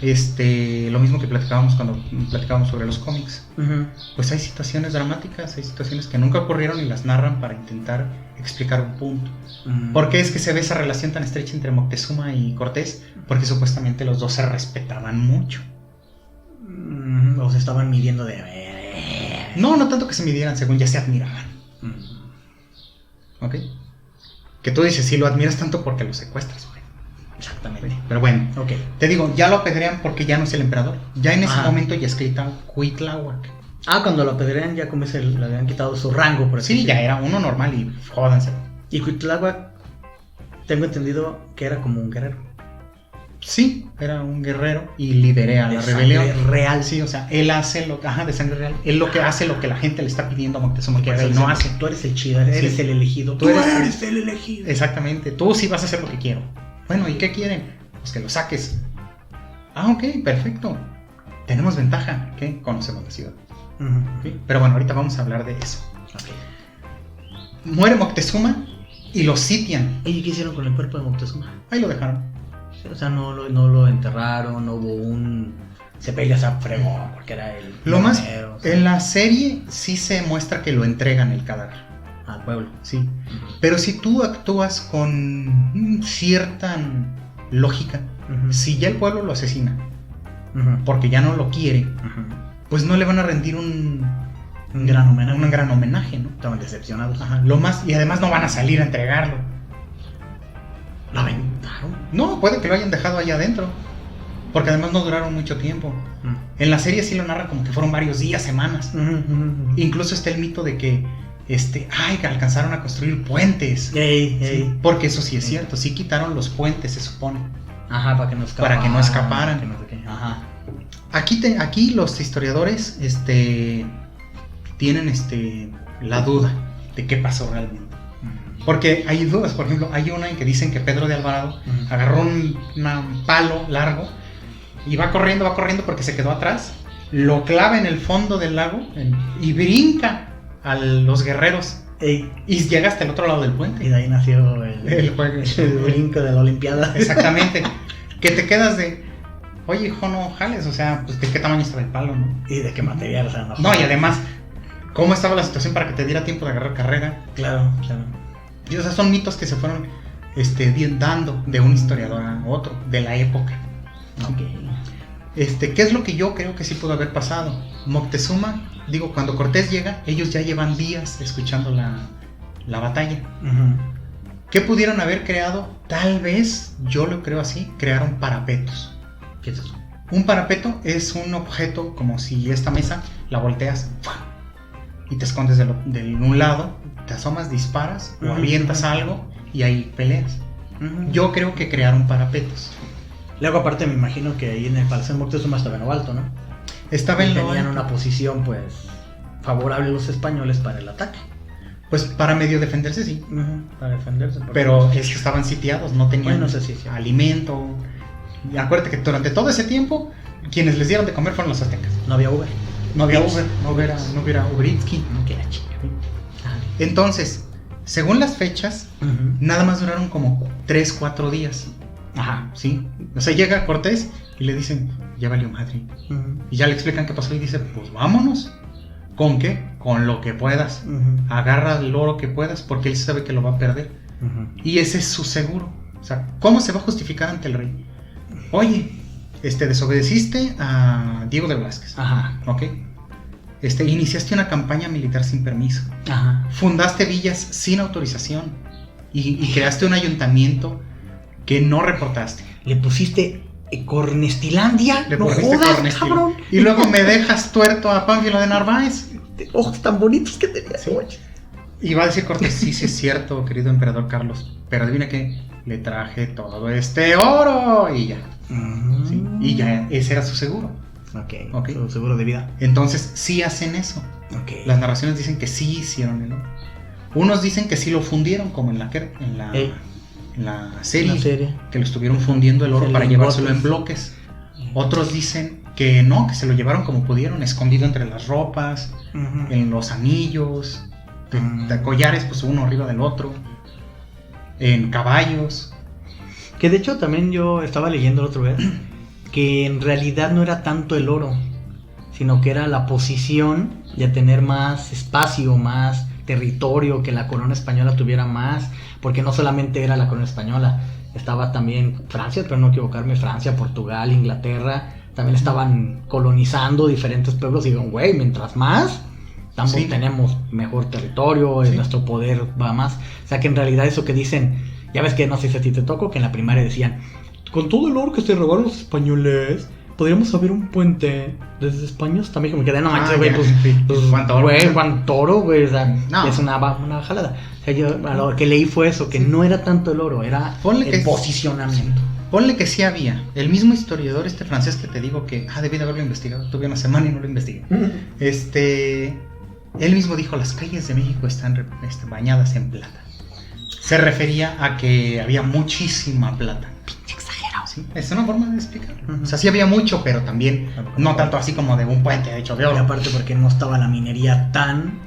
Lo mismo que platicábamos cuando platicábamos sobre los cómics. Pues hay situaciones dramáticas, hay situaciones que nunca ocurrieron y las narran para intentar explicar un punto. ¿Por qué es que se ve esa relación tan estrecha entre Moctezuma y Cortés? Porque supuestamente los dos se respetaban mucho. O se estaban midiendo de... No tanto que se midieran, según ya se admiraban. ¿Ok? Que tú dices, si lo admiras tanto porque lo secuestras, güey. Exactamente. Pero bueno, te digo, ya lo apedrean porque ya no es el emperador. Ya en ese momento ya es Cuitláhuac. Cuando lo apedrean ya como le habían quitado su rango, por así decirlo. Ya era uno normal y jódanse. Y Cuitláhuac, tengo entendido que era como un guerrero. Sí, era un guerrero y lideré a la rebelión. Real. Sí, o sea, él hace de sangre real. Él lo que hace lo que la gente le está pidiendo a Moctezuma que él no hace. Tú eres el chido, eres el elegido. Tú eres el elegido. Exactamente, tú sí vas a hacer lo que quiero. Bueno, ¿y qué quieren? Pues que lo saques. Ok, perfecto. Tenemos ventaja, que conocemos la ciudad. ¿Okay? Pero bueno, ahorita vamos a hablar de eso. Muere Moctezuma y lo sitian. ¿Y qué hicieron con el cuerpo de Moctezuma? Ahí lo dejaron. O sea, no lo enterraron, no hubo un sepelio, o sea, fregó, porque era el... Lo más, en la serie sí se muestra que lo entregan el cadáver. Al pueblo. Sí. Pero si tú actúas con cierta lógica, si ya el pueblo lo asesina, porque ya no lo quiere, pues no le van a rendir un gran homenaje, ¿no? Estaban decepcionados. Y además no van a salir a entregarlo. La ventaja. Claro. No, puede que lo hayan dejado allá adentro. Porque además no duraron mucho tiempo. En la serie sí lo narra como que fueron varios días, semanas. Incluso está el mito de que que alcanzaron a construir puentes. ¿Sí? Porque eso sí es cierto. Sí quitaron los puentes, se supone. Ajá, para que no escaparan. Ajá. Aquí los historiadores tienen la duda de qué pasó realmente. Porque hay dudas. Por ejemplo, hay una en que dicen que Pedro de Alvarado agarró un palo largo y va corriendo porque se quedó atrás, lo clava en el fondo del lago y brinca a los guerreros y llega hasta el otro lado del puente. Y de ahí nació el brinco de la Olimpiada. Exactamente. Que te quedas de, oye, hijo, no jales, o sea, pues de qué tamaño estaba el palo, ¿no? Y de qué material, o sea, no, y además, ¿cómo estaba la situación para que te diera tiempo de agarrar carrera? Claro. Y o sea, son mitos que se fueron dando de un historiador a otro, de la época. Okay. ¿Qué es lo que yo creo que sí pudo haber pasado? Moctezuma, cuando Cortés llega, ellos ya llevan días escuchando la batalla. ¿Qué pudieron haber creado? Tal vez, yo lo creo así, crearon parapetos. ¿Qué es eso? Un parapeto es un objeto como si esta mesa la volteas y te escondes de un lado, te asomas, disparas o avientas algo y ahí peleas. Yo creo que crearon parapetos. Luego aparte me imagino que ahí en el Palacio de Moctezuma estaba en lo alto, ¿no? Estaba en lo alto. Tenían una posición pues favorable a los españoles para el ataque. Pues para medio defenderse, sí. Para defenderse. Pero es que estaban sitiados, no tenían sí. alimento. Y acuérdate que durante todo ese tiempo, quienes les dieron de comer fueron los aztecas. No había Uber. No hubiera Uber Eats. No, que la chica. Entonces, según las fechas, nada más duraron como 3-4 días. Ajá. ¿Sí? O sea, llega Cortés y le dicen, ya valió madre. Y ya le explican qué pasó y dice, pues vámonos. ¿Con qué? Con lo que puedas. Agarra el oro que puedas porque él sabe que lo va a perder. Y ese es su seguro. O sea, ¿cómo se va a justificar ante el rey? Oye, desobedeciste a Diego de Velázquez. Ajá. ¿Ok? Iniciaste una campaña militar sin permiso. Ajá. Fundaste villas sin autorización. Y creaste un ayuntamiento que no reportaste. Le pusiste Cornestilandia. Le pusiste Cornestilandia, cabrón. Y luego me dejas tuerto a Pánfilo de Narváez. Ojos tan bonitos que tenía. Sí. Y va a decir Cortés, sí es cierto, querido emperador Carlos. Pero adivina qué, le traje todo este oro. Y ya. ¿Sí? Y ya, ese era su seguro. Ok. Su seguro de vida. Entonces, sí hacen eso. Okay. Las narraciones dicen que sí hicieron el oro. Unos dicen que sí lo fundieron, como en la serie, que lo estuvieron fundiendo el oro para llevárselo en bloques. Otros dicen que no, que se lo llevaron como pudieron, escondido entre las ropas, en los anillos, de collares, pues uno arriba del otro, en caballos. Que de hecho también yo estaba leyendo la otra vez que en realidad no era tanto el oro, sino que era la posición de tener más espacio, más territorio, que la corona española tuviera más, porque no solamente era la corona española, estaba también Francia, pero no equivocarme, Francia, Portugal, Inglaterra, también estaban colonizando diferentes pueblos y dijeron, güey, mientras más, tenemos mejor territorio, nuestro poder va más. O sea que en realidad eso que dicen, ya ves que no sé si a ti te tocó, que en la primaria decían, con todo el oro que se robaron los españoles, podríamos haber un puente desde España hasta México. Me quedé, no manches, güey, pues cuánto oro, güey, o sea, no. Es una jalada. O sea, yo lo que leí fue eso, que no era tanto el oro, era el posicionamiento. Ponle que sí había. El mismo historiador francés que te digo que debí de haberlo investigado, tuve una semana y no lo investigué. Él mismo dijo, las calles de México están bañadas en plata. Se refería a que había muchísima plata. Pinche exagerado. Sí, es una forma de explicarlo. O sea, sí había mucho, pero también no tanto así como de un puente hecho de oro. Y aparte porque no estaba la minería tan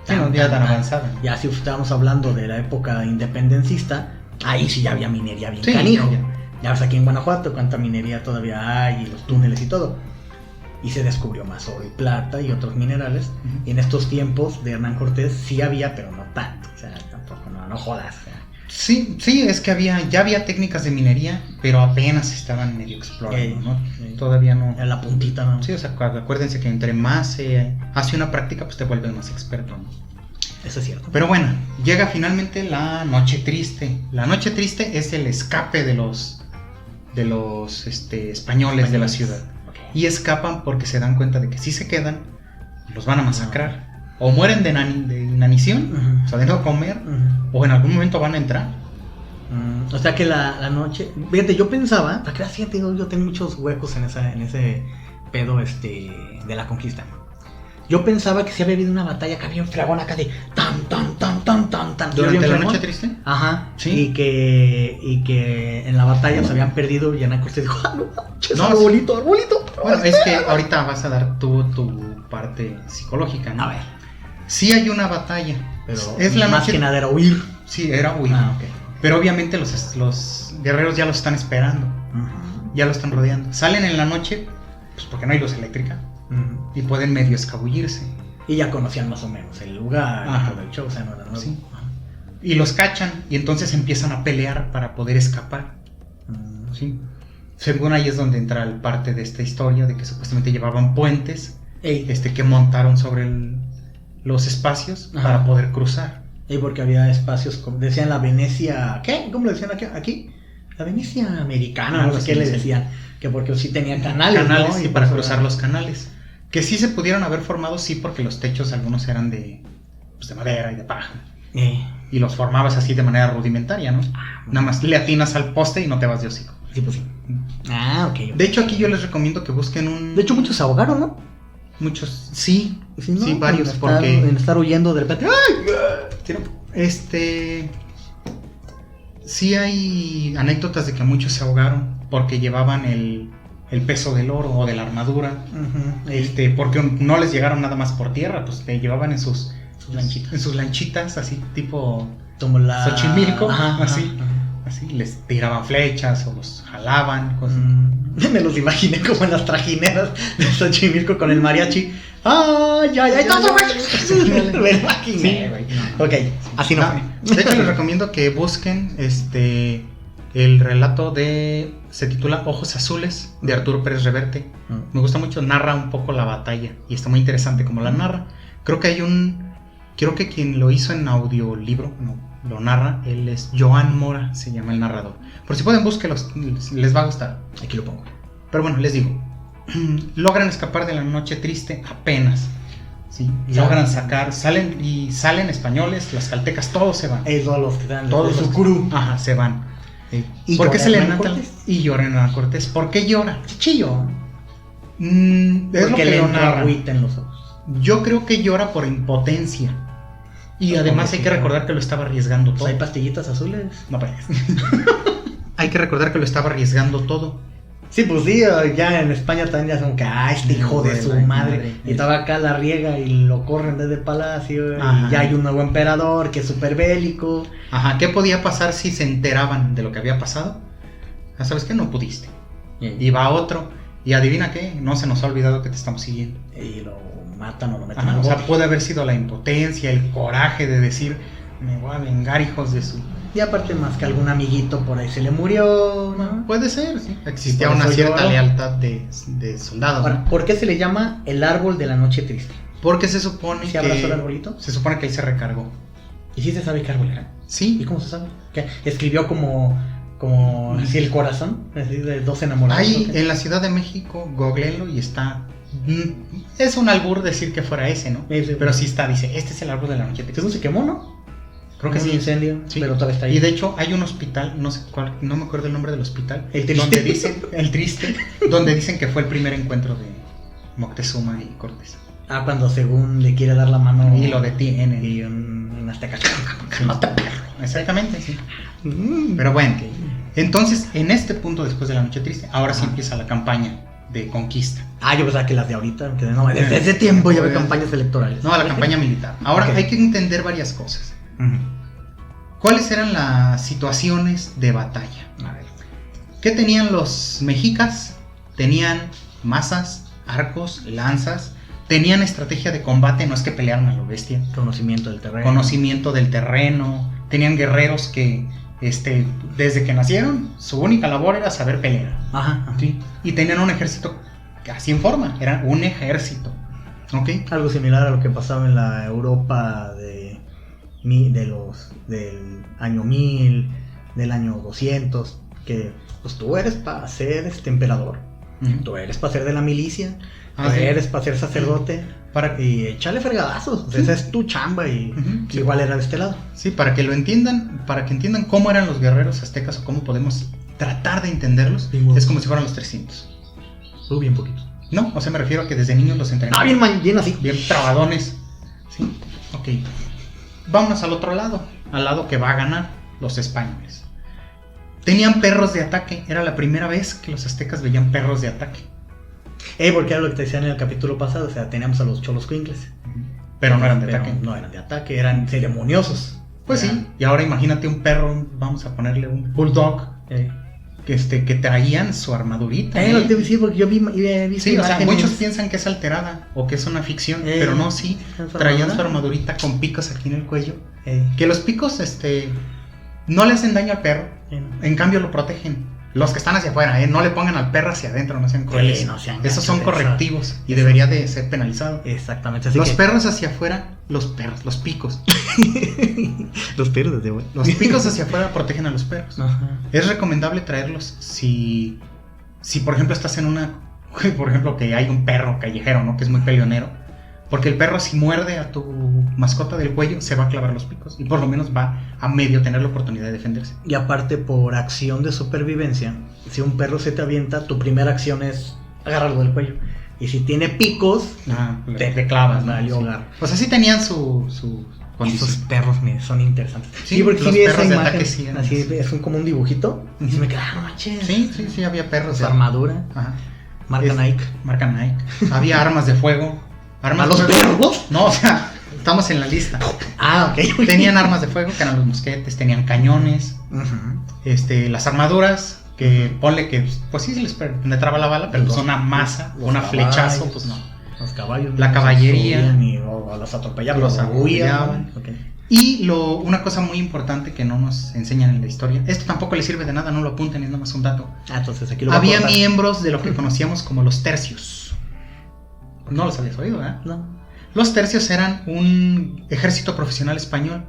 avanzada. Ya si estábamos hablando de la época independencista, ahí sí ya había minería bien canijo. Ya ves aquí en Guanajuato cuánta minería todavía hay, y los túneles y todo. Y se descubrió más oro y plata y otros minerales. Y en estos tiempos de Hernán Cortés sí había, pero no tanto. O sea, tampoco, no jodas. O sea. Sí, es que ya había técnicas de minería, pero apenas estaban medio explorando, ¿no? Todavía no. En la puntita, ¿no? Sí, o sea, acuérdense que entre más se hace una práctica, pues te vuelves más experto, ¿no? Eso es cierto. Pero bueno, llega finalmente la noche triste. La noche triste es el escape de los españoles de la ciudad. Okay. Y escapan porque se dan cuenta de que si se quedan, los van a masacrar. O mueren de inanición, o sea, de no comer, o en algún momento van a entrar. O sea que la noche... Fíjate, yo pensaba... Para que así te digo, yo tengo muchos huecos en ese pedo de la conquista. Yo pensaba que se había habido una batalla acá bien fregona acá de tan. ¿Durante la noche triste? Ajá. Sí. Y que en la batalla se habían perdido y Ana Cortés dijo, no, arbolito. Bueno, es que ahorita vas a dar tu parte psicológica, ¿no? A ver. Sí hay una batalla. Pero es la más noche... que nada era huir. Sí, era huir. Ok. Pero obviamente los guerreros ya los están esperando. Ya lo están rodeando. Salen en la noche, pues porque no hay luz eléctrica. Y pueden medio escabullirse. Y ya conocían más o menos el lugar, todo el show, o sea, no era nuevo. Sí. Y los cachan y entonces empiezan a pelear para poder escapar. ¿Sí? Según ahí es donde entra el parte de esta historia de que supuestamente llevaban puentes que montaron sobre los espacios para poder cruzar. Y porque había espacios, como decían la Venecia, ¿qué? ¿Cómo lo decían aquí? La Venecia americana, no sé qué le decían, que porque sí tenía canales, ¿no? Y para cruzar los canales. Que sí se pudieron haber formado, sí, porque los techos algunos eran de madera y de paja. Y los formabas así de manera rudimentaria, ¿no? Nada más le atinas al poste y no te vas de hocico. Sí, pues sí. Ok. De hecho, aquí yo les recomiendo que busquen un... De hecho, muchos se ahogaron, ¿no? Muchos, sí, ¿no? Sí, varios, porque... En estar huyendo de repente... Sí hay anécdotas de que muchos se ahogaron porque llevaban el peso del oro o de la armadura, porque no les llegaron nada más por tierra, pues te llevaban en sus lanchitas, así tipo como la Xochimilco, así les tiraban flechas o los jalaban, cosas. Me los imaginé como en las trajineras de Xochimilco con el mariachi. Ya, me imaginé, güey. Ok, así no fue. De hecho, les recomiendo que busquen el relato se titula Ojos Azules, de Arturo Pérez Reverte. Me gusta mucho, narra un poco la batalla y está muy interesante como la narra. Creo que quien lo hizo en audiolibro, lo narra, él es Joan Mora, se llama el narrador. Por si pueden, búsquenlos, les va a gustar. Aquí lo pongo. Pero bueno, les digo, logran escapar de la noche triste apenas. ¿Sí? Logran salen españoles, las caltecas, todos se van. Todos los que dan todos su curú. Se van. ¿Por qué se le mata? Y lloran a Cortés. ¿Por qué llora? Chillo. Es lo que le lo narra. Agüita en los ojos. Yo creo que llora por impotencia. Y además hay que recordar que lo estaba arriesgando todo. ¿Hay pastillitas azules? No puedes. Hay que recordar que lo estaba arriesgando todo. Sí, pues sí, ya en España también ya son que, este hijo de su madre. Y estaba acá la riega y lo corren desde palacio. Y ya hay un nuevo emperador que es súper bélico. ¿Qué podía pasar si se enteraban de lo que había pasado? ¿Sabes qué? No pudiste. Y va otro. Y adivina qué, no se nos ha olvidado que te estamos siguiendo. Y lo matan o lo meten al bote. O sea, puede haber sido la impotencia, el coraje de decir, me voy a vengar, hijos de su... Y aparte más que algún amiguito por ahí se le murió, ¿no? Puede ser, sí. Existía una cierta lealtad de soldados. Ahora, ¿por qué se le llama el árbol de la noche triste? Porque se supone que... ¿Se abrazó el arbolito? Se supone que ahí se recargó. ¿Y sí se sabe qué árbol era? Sí. ¿Y cómo se sabe? ¿Qué? ¿Escribió como así el corazón? Así de dos enamorados. Ahí en la Ciudad de México, googleenlo y está... Es un albur decir que fuera ese, ¿no? Sí, pero sí está, dice, este es el árbol de la noche triste. Según se quemó, ¿no? Creo que sí. Un incendio, sí. Pero todavía está ahí. Y de hecho hay un hospital, no sé cuál, no me acuerdo el nombre del hospital. El triste. Donde dicen, el triste, donde dicen que fue el primer encuentro de Moctezuma y Cortés. Cuando según le quiere dar la mano. Y lo detienen. Y un azteca. Cálmate, perro. Exactamente, sí. Pero bueno, entonces en este punto después de la noche triste, ahora sí empieza la campaña de conquista. Yo pensaba que las de ahorita, que no, desde ese tiempo ya ve campañas electorales. No, la campaña militar. Ahora hay que entender varias cosas. ¿Cuáles eran las situaciones de batalla? A ver. ¿Qué tenían los mexicas? Tenían mazas, arcos, lanzas, tenían estrategia de combate, no es que pelearan a lo bestia. Conocimiento del terreno. Tenían guerreros que desde que nacieron, su única labor era saber pelear. ¿Sí? Y tenían un ejército así en forma, era un ejército. ¿Ok? Algo similar a lo que pasaba en la Europa del año 1000, del año 200, que pues tú eres para ser emperador, tú eres para ser de la milicia, tú eres para ser sacerdote, y echarle fregadazos, o sea, esa es tu chamba y igual era de este lado. Sí, para que lo entiendan, para que entiendan cómo eran los guerreros aztecas o cómo podemos tratar de entenderlos, es como si fueran los 300. Bien poquitos. No, o sea, me refiero a que desde niños los entrenaban. Bien así. Bien trabadones. Sí, ok. Vámonos al otro lado, al lado que va a ganar, los españoles. Tenían perros de ataque, era la primera vez que los aztecas veían perros de ataque. Porque era lo que te decían en el capítulo pasado, o sea, teníamos a los xoloscuincles. Pero no eran de ataque. No eran de ataque, eran ceremoniosos. Pues sí, y ahora imagínate un perro, vamos a ponerle un bulldog, que traían su armadurita. Sí, porque yo vi sí, o sea, muchos piensan que es alterada o que es una ficción, pero no, sí, traían su armadurita con picos aquí en el cuello. Que los picos, no le hacen daño al perro, en cambio lo protegen. Los que están hacia afuera, no le pongan al perro hacia adentro, no sean crueles. Esos son correctivos y debería de ser penalizado. Exactamente. Los perros hacia afuera, los picos. Los perros desde bueno. Los picos hacia afuera protegen a los perros. Ajá. Es recomendable traerlos si por ejemplo estás en por ejemplo que hay un perro callejero, ¿no? Que es muy peleonero. Porque el perro, si muerde a tu mascota del cuello, se va a clavar los picos. Y por lo menos va a medio tener la oportunidad de defenderse. Y aparte, por acción de supervivencia, si un perro se te avienta, tu primera acción es agarrarlo del cuello. Y si tiene picos, te clavas, ¿no? Sí. O sea, sí tenían su Esos perros son interesantes. Sí, porque los perros esa de imagen, ataque sí eran así es como un dibujito. Y se me queda, no manches. Sí, había perros. Su armadura. Ajá. Marca Nike. Había armas de fuego. ¿A los perros? No, o sea, estamos en la lista. Ok. Tenían armas de fuego, que eran los mosquetes, tenían cañones, las armaduras, que ponle que, pues sí se les penetraba la bala, pero pues una masa, una flechazo, pues no. Los caballos. La caballería. O los atropellaban. Los atropellaban. Okay. Y una cosa muy importante que no nos enseñan en la historia, esto tampoco les sirve de nada, no lo apunten, es nada más un dato. Entonces aquí lo había miembros de lo que conocíamos como los tercios. No los habías oído, ¿eh? No. Los tercios eran un ejército profesional español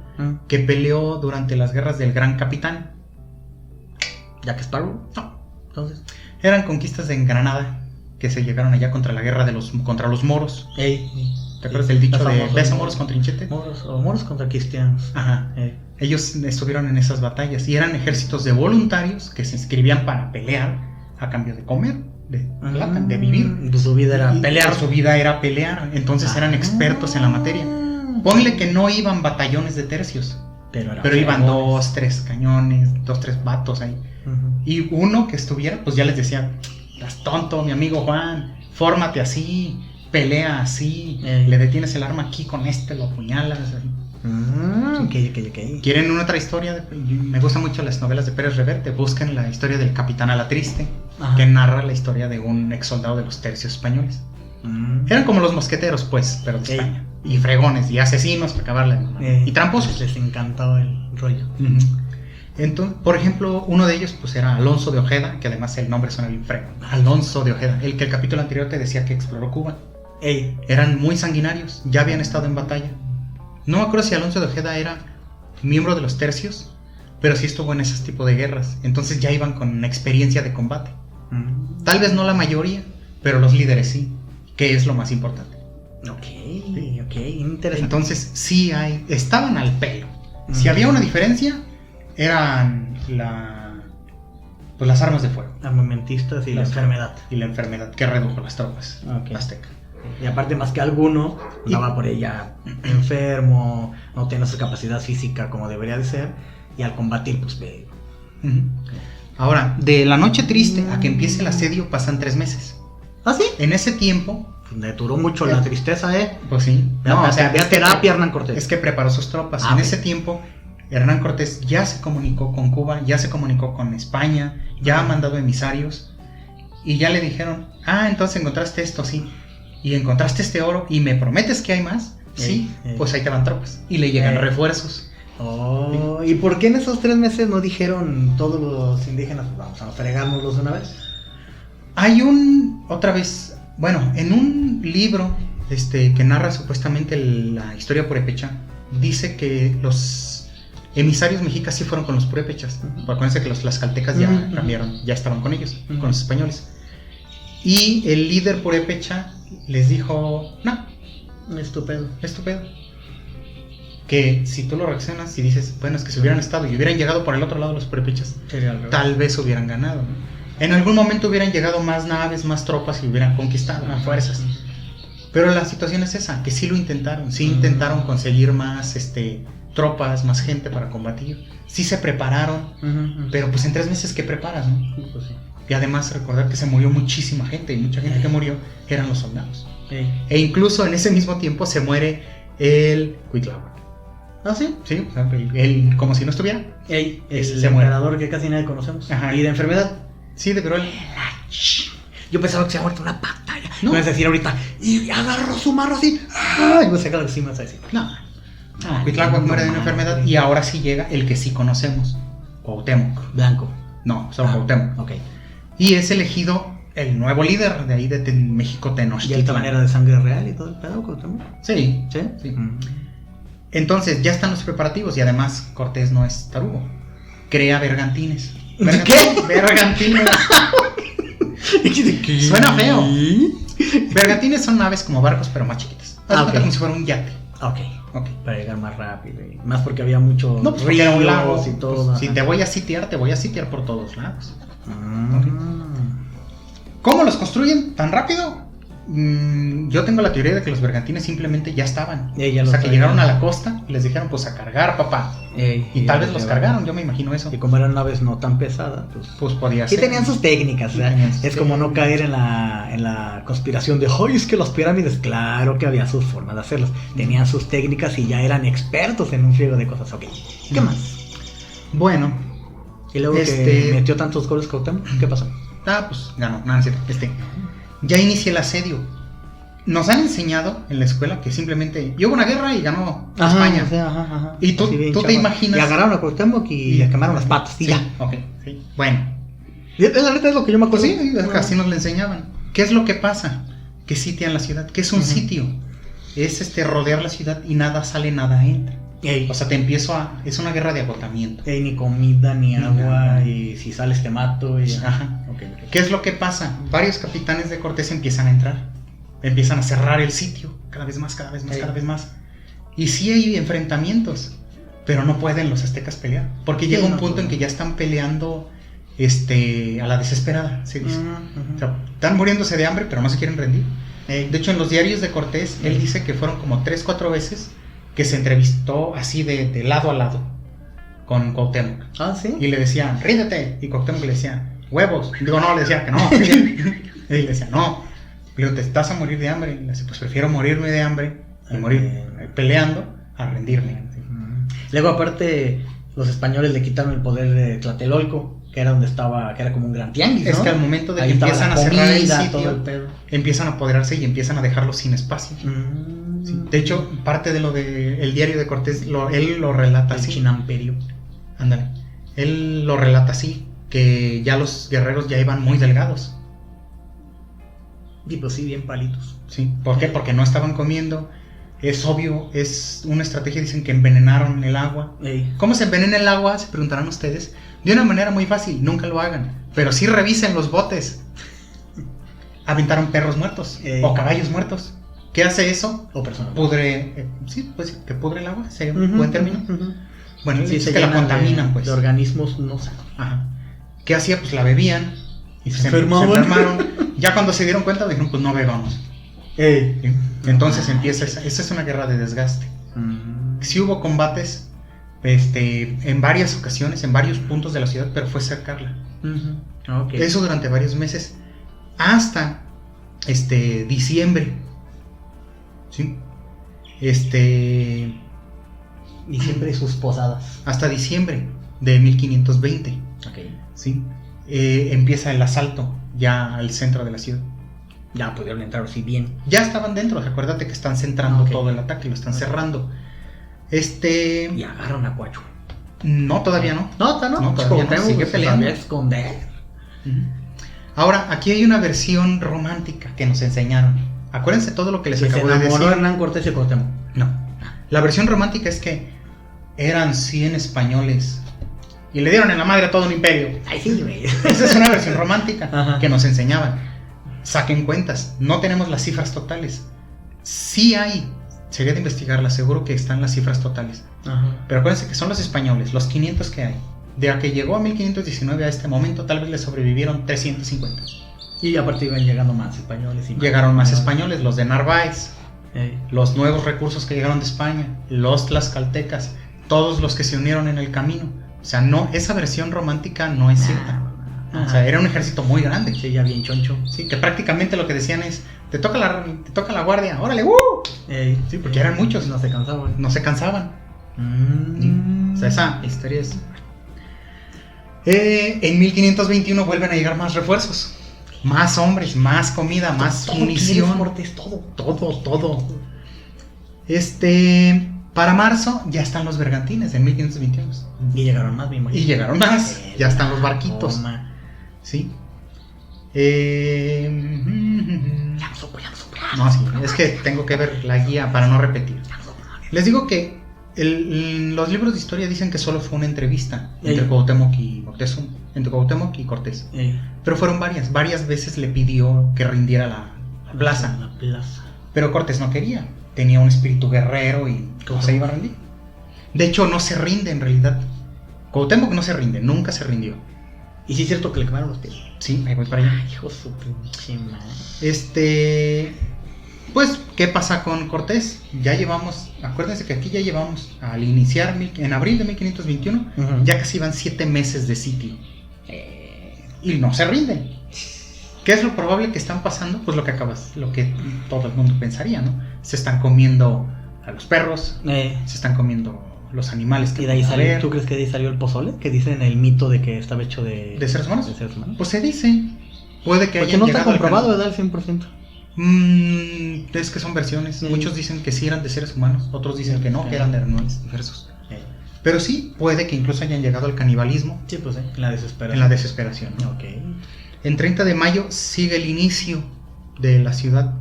que peleó durante las guerras del Gran Capitán. ¿Jack Sparrow? No. Entonces, eran conquistas en Granada que se llegaron allá contra la guerra contra los moros. ¿Te acuerdas del dicho de ¿ves a moros con trinchete? Moros contra cristianos. Ajá. Ellos estuvieron en esas batallas y eran ejércitos de voluntarios que se inscribían para pelear a cambio de comer. De plata, de vivir. Su vida era pelear. Su vida era pelear. Entonces eran expertos en la materia. Ponle que no iban batallones de tercios, pero iban 2, 3 cañones, 2, 3 vatos ahí. Y uno que estuviera, pues ya les decía: estás tonto, mi amigo Juan, fórmate así, pelea así, le detienes el arma aquí con lo apuñalas. Ok. ¿Quieren una otra historia? Me gustan mucho las novelas de Pérez Reverte. Busquen la historia del Capitán Alatriste, que narra la historia de un ex soldado de los tercios españoles. Eran como los mosqueteros, pues, pero de España. Y fregones, y asesinos para acabarla. Y tramposos. Les encantaba el rollo. Entonces, por ejemplo, uno de ellos pues era Alonso de Ojeda, que además el nombre suena bien fregón. Alonso de Ojeda, el que el capítulo anterior te decía que exploró Cuba. Eran muy sanguinarios, ya habían estado en batalla. No me acuerdo si Alonso de Ojeda era miembro de los tercios, pero sí estuvo en ese tipo de guerras. Entonces ya iban con experiencia de combate. Tal vez no la mayoría, pero los líderes sí, que es lo más importante. Ok, interesante. Entonces sí estaban al pelo. Si había una diferencia, eran las armas de fuego. Armamentistas y la enfermedad. Y la enfermedad que redujo las tropas aztecas. Y aparte, más que alguno, andaba por ella enfermo, no tenía su capacidad física como debería de ser, y al combatir, pues ve. Ahora, de la noche triste a que empiece el asedio pasan 3 meses. ¿Ah, sí? En ese tiempo... Le duró mucho la tristeza, Pues sí. Ve a terapia, Hernán Cortés. Es que preparó sus tropas. En ese tiempo, Hernán Cortés ya se comunicó con Cuba, ya se comunicó con España, ya ha mandado emisarios, y ya le dijeron, entonces encontraste esto, sí. Y encontraste este oro y me prometes que hay más, sí, pues ahí te van tropas y le llegan refuerzos. ¿Y por qué en esos 3 meses no dijeron todos los indígenas, vamos a fregárnoslos de una vez? Hay en un libro que narra supuestamente la historia purépecha, dice que los emisarios mexicas sí fueron con los purépechas. Acuérdense que los tlaxcaltecas ya cambiaron, ya estaban con ellos, con los españoles. Y el líder purépecha les dijo, no, Estúpido. Que si tú lo reaccionas y dices, bueno, es que si hubieran estado y hubieran llegado por el otro lado los purépechas, tal vez hubieran ganado, ¿no? En algún momento hubieran llegado más naves, más tropas y hubieran conquistado a fuerzas. Pero la situación es esa, que sí lo intentaron, sí intentaron conseguir más tropas, más gente para combatir. Sí se prepararon, pero pues en 3 meses ¿qué preparas, no? Pues sí. Y además recordar que se murió muchísima gente, y mucha gente que murió eran los soldados. E incluso en ese mismo tiempo se muere el Cuitláhuac. ¿Ah, sí? Sí, o sea, él como si no estuviera. El emperador que casi nadie conocemos. Ajá. Y de enfermedad. Sí, de viruela. Yo pensaba que se había muerto una pantalla. No. Me vas a decir ahorita, y agarró su marro así. ¡Ay! No sé qué sí me vas a decir. No. Cuitláhuac muere de una enfermedad y ahora sí llega el que sí conocemos, Cuauhtémoc. Blanco. No, solo Cuauhtémoc. Ok. Y es elegido el nuevo líder de ahí de México Tenochtitlan. ¿Y esta manera de sangre real y todo el pedo, Cuauhtémoc? Sí. ¿Sí? Entonces ya están los preparativos y además Cortés no es tarugo. Crea bergantines. ¿Qué? Bergantines. ¿Qué? Suena feo. Bergantines son naves como barcos pero más chiquitas. Okay. Como si fuera un yate. Ok. Para llegar más rápido. Más porque había mucho pues ríos, un lago y todo. Pues, si te voy a sitiar por todos lados. Okay. ¿Cómo los construyen tan rápido? Yo tengo la teoría de que los bergantines simplemente ya estaban. O sea, que llegaron a la costa y les dijeron, pues a cargar, papá. Y tal vez los cargaron, yo me imagino eso. Y como eran naves no tan pesadas, pues podía ser. Y tenían sus técnicas, es como no caer en la conspiración de, ¡ay, es que las pirámides! Claro que había sus formas de hacerlas. Tenían sus técnicas y ya eran expertos en un friego de cosas. Ok, ¿qué más? Bueno. Y luego que metió tantos goles Cuauhtémoc, ¿qué pasó? Pues ganó, no es cierto. Ya inicia el asedio. Nos han enseñado en la escuela que simplemente hubo una guerra y ganó España. Ajá. Y tú te imaginas. Y agarraron a Cuauhtémoc y le quemaron las patas. Y ya. Ok, sí. Bueno. La neta es lo que yo me acuerdo. Sí, así nos lo enseñaban. ¿Qué es lo que pasa? Que sitian la ciudad. ¿Qué es un sitio? Es rodear la ciudad y nada sale, nada entra. O sea, es una guerra de agotamiento. Ni comida, ni agua, y si sales te mato. Ajá. Okay. ¿Qué es lo que pasa? Varios capitanes de Cortés empiezan a entrar. Empiezan a cerrar el sitio. Cada vez más. Y sí hay enfrentamientos. Pero no pueden los aztecas pelear. Porque llega un punto en que ya están peleando a la desesperada, se dice. O sea, están muriéndose de hambre, pero no se quieren rendir. De hecho, en los diarios de Cortés, él dice que fueron como 3-4 veces que se entrevistó así de lado a lado con Cuauhtémoc. Ah, ¿sí? Y le decían, ríndete. Y Cuauhtémoc le decía, huevos. Digo, no, le decía que no. Y le decía, no. Le digo, te estás a morir de hambre. Y le decía, pues prefiero morirme de hambre y morir peleando a rendirme. Luego, aparte, los españoles le quitaron el poder de Tlatelolco, que era donde estaba, que era como un gran tianguis, ¿no? Es que al momento de que empiezan a cerrar el sitio, empiezan a apoderarse y empiezan a dejarlo sin espacio. Sí. De hecho, parte de lo del diario de Cortés, él lo relata así. El Chinamperio. Ándale. Él lo relata así, que ya los guerreros ya iban muy delgados. Y pues sí, bien palitos. Sí. ¿Por qué? Porque no estaban comiendo. Es obvio, es una estrategia, dicen que envenenaron el agua. ¿Cómo se envenena el agua? Se preguntarán ustedes. De una manera muy fácil, nunca lo hagan. Pero sí revisen los botes. Aventaron perros muertos o caballos muertos. ¿Qué hace eso? O personas. Pudre, que pudre el agua, sería un buen término. Bueno, sí, se la contaminan, pues. De organismos no sanos. Ajá. ¿Qué hacía? Pues la bebían y se enfermaron. Ya cuando se dieron cuenta, dijeron, pues no bebamos. ¿Sí? Entonces empieza esa es una guerra de desgaste. Sí hubo combates en varias ocasiones, en varios puntos de la ciudad, pero fue cercarla. Okay. Eso durante varios meses, hasta diciembre. ¿Sí? Diciembre y sus posadas. Hasta diciembre de 1520. Okay. ¿Sí? Empieza el asalto ya al centro de la ciudad. Ya pudieron entrar así bien. Ya estaban dentro, acuérdate que están centrando todo el ataque, lo están cerrando. Y agarran a Cuacho. No, todavía no. No, todavía no. Sigue peleando. Esconder. Ahora, aquí hay una versión romántica que nos enseñaron. Acuérdense todo lo que les acabo de decir. ¿Se enamoró Hernán Cortés y Cuauhtémoc? No. La versión romántica es que eran 100 españoles y le dieron en la madre a todo un imperio. Ay, sí, güey. Esa es una versión romántica. Ajá. Que nos enseñaban. Saquen cuentas, no tenemos las cifras totales. Sí hay, sería de investigarlas, seguro que están las cifras totales. Ajá. Pero acuérdense que son los españoles, los 500 que hay. De a que llegó a 1519 a este momento, tal vez le sobrevivieron 350. Y aparte iban llegando más españoles. Llegaron más españoles, los de Narváez, Ey. los nuevos recursos que llegaron de España, los tlaxcaltecas, todos los que se unieron en el camino. O sea, no, esa versión romántica no es cierta. O sea, era un ejército muy grande. Sí, ya bien choncho. Sí, que prácticamente lo que decían es, te toca la guardia, órale, Sí, porque eran muchos. No se cansaban. No se cansaban. O sea, esa historia es... en 1521 vuelven a llegar más refuerzos. Más hombres, más comida, más munición. Todo. Para marzo ya están los bergantines en 1521. Y llegaron más, me imagino. Y llegaron más. Ya están los barquitos. Toma. Sí. Ya No, sí, es que tengo que ver la guía para no repetir. Les digo que los libros de historia dicen que solo fue una entrevista entre Cuauhtémoc y Moctezuma, entre Cuauhtémoc y Cortés. Pero fueron varias veces le pidió que rindiera la plaza. La plaza. Pero Cortés no quería, tenía un espíritu guerrero y no se iba a rendir. De hecho, no se rinde en realidad. Cuauhtémoc no se rinde, nunca se rindió. ¿Y sí es cierto que le quemaron los pies? Sí, ahí voy para allá. Ay, hijo de su pinche madre. Pues, ¿qué pasa con Cortés? Ya llevamos, acuérdense que aquí ya llevamos, al iniciar en abril de 1521, ya casi van 7 meses de sitio. Y no se rinden. ¿Qué es lo probable que están pasando? Pues lo que todo el mundo pensaría, ¿no? Se están comiendo a los perros, se están comiendo los animales que ¿Y de ahí salió? ¿Tú crees que de ahí salió el pozole? Que dicen el mito de que estaba hecho de seres humanos. De seres humanos. Pues se dice. Puede que porque hayan no llegado está comprobado, ¿verdad? Al 100%. Es que son versiones. Sí. Muchos dicen que sí eran de seres humanos, otros dicen que no, que eran de animales diversos. Pero sí, puede que incluso hayan llegado al canibalismo. Sí, pues en la desesperación. En la desesperación, ¿no? Ok. En 30 de mayo sigue el inicio de la ciudad.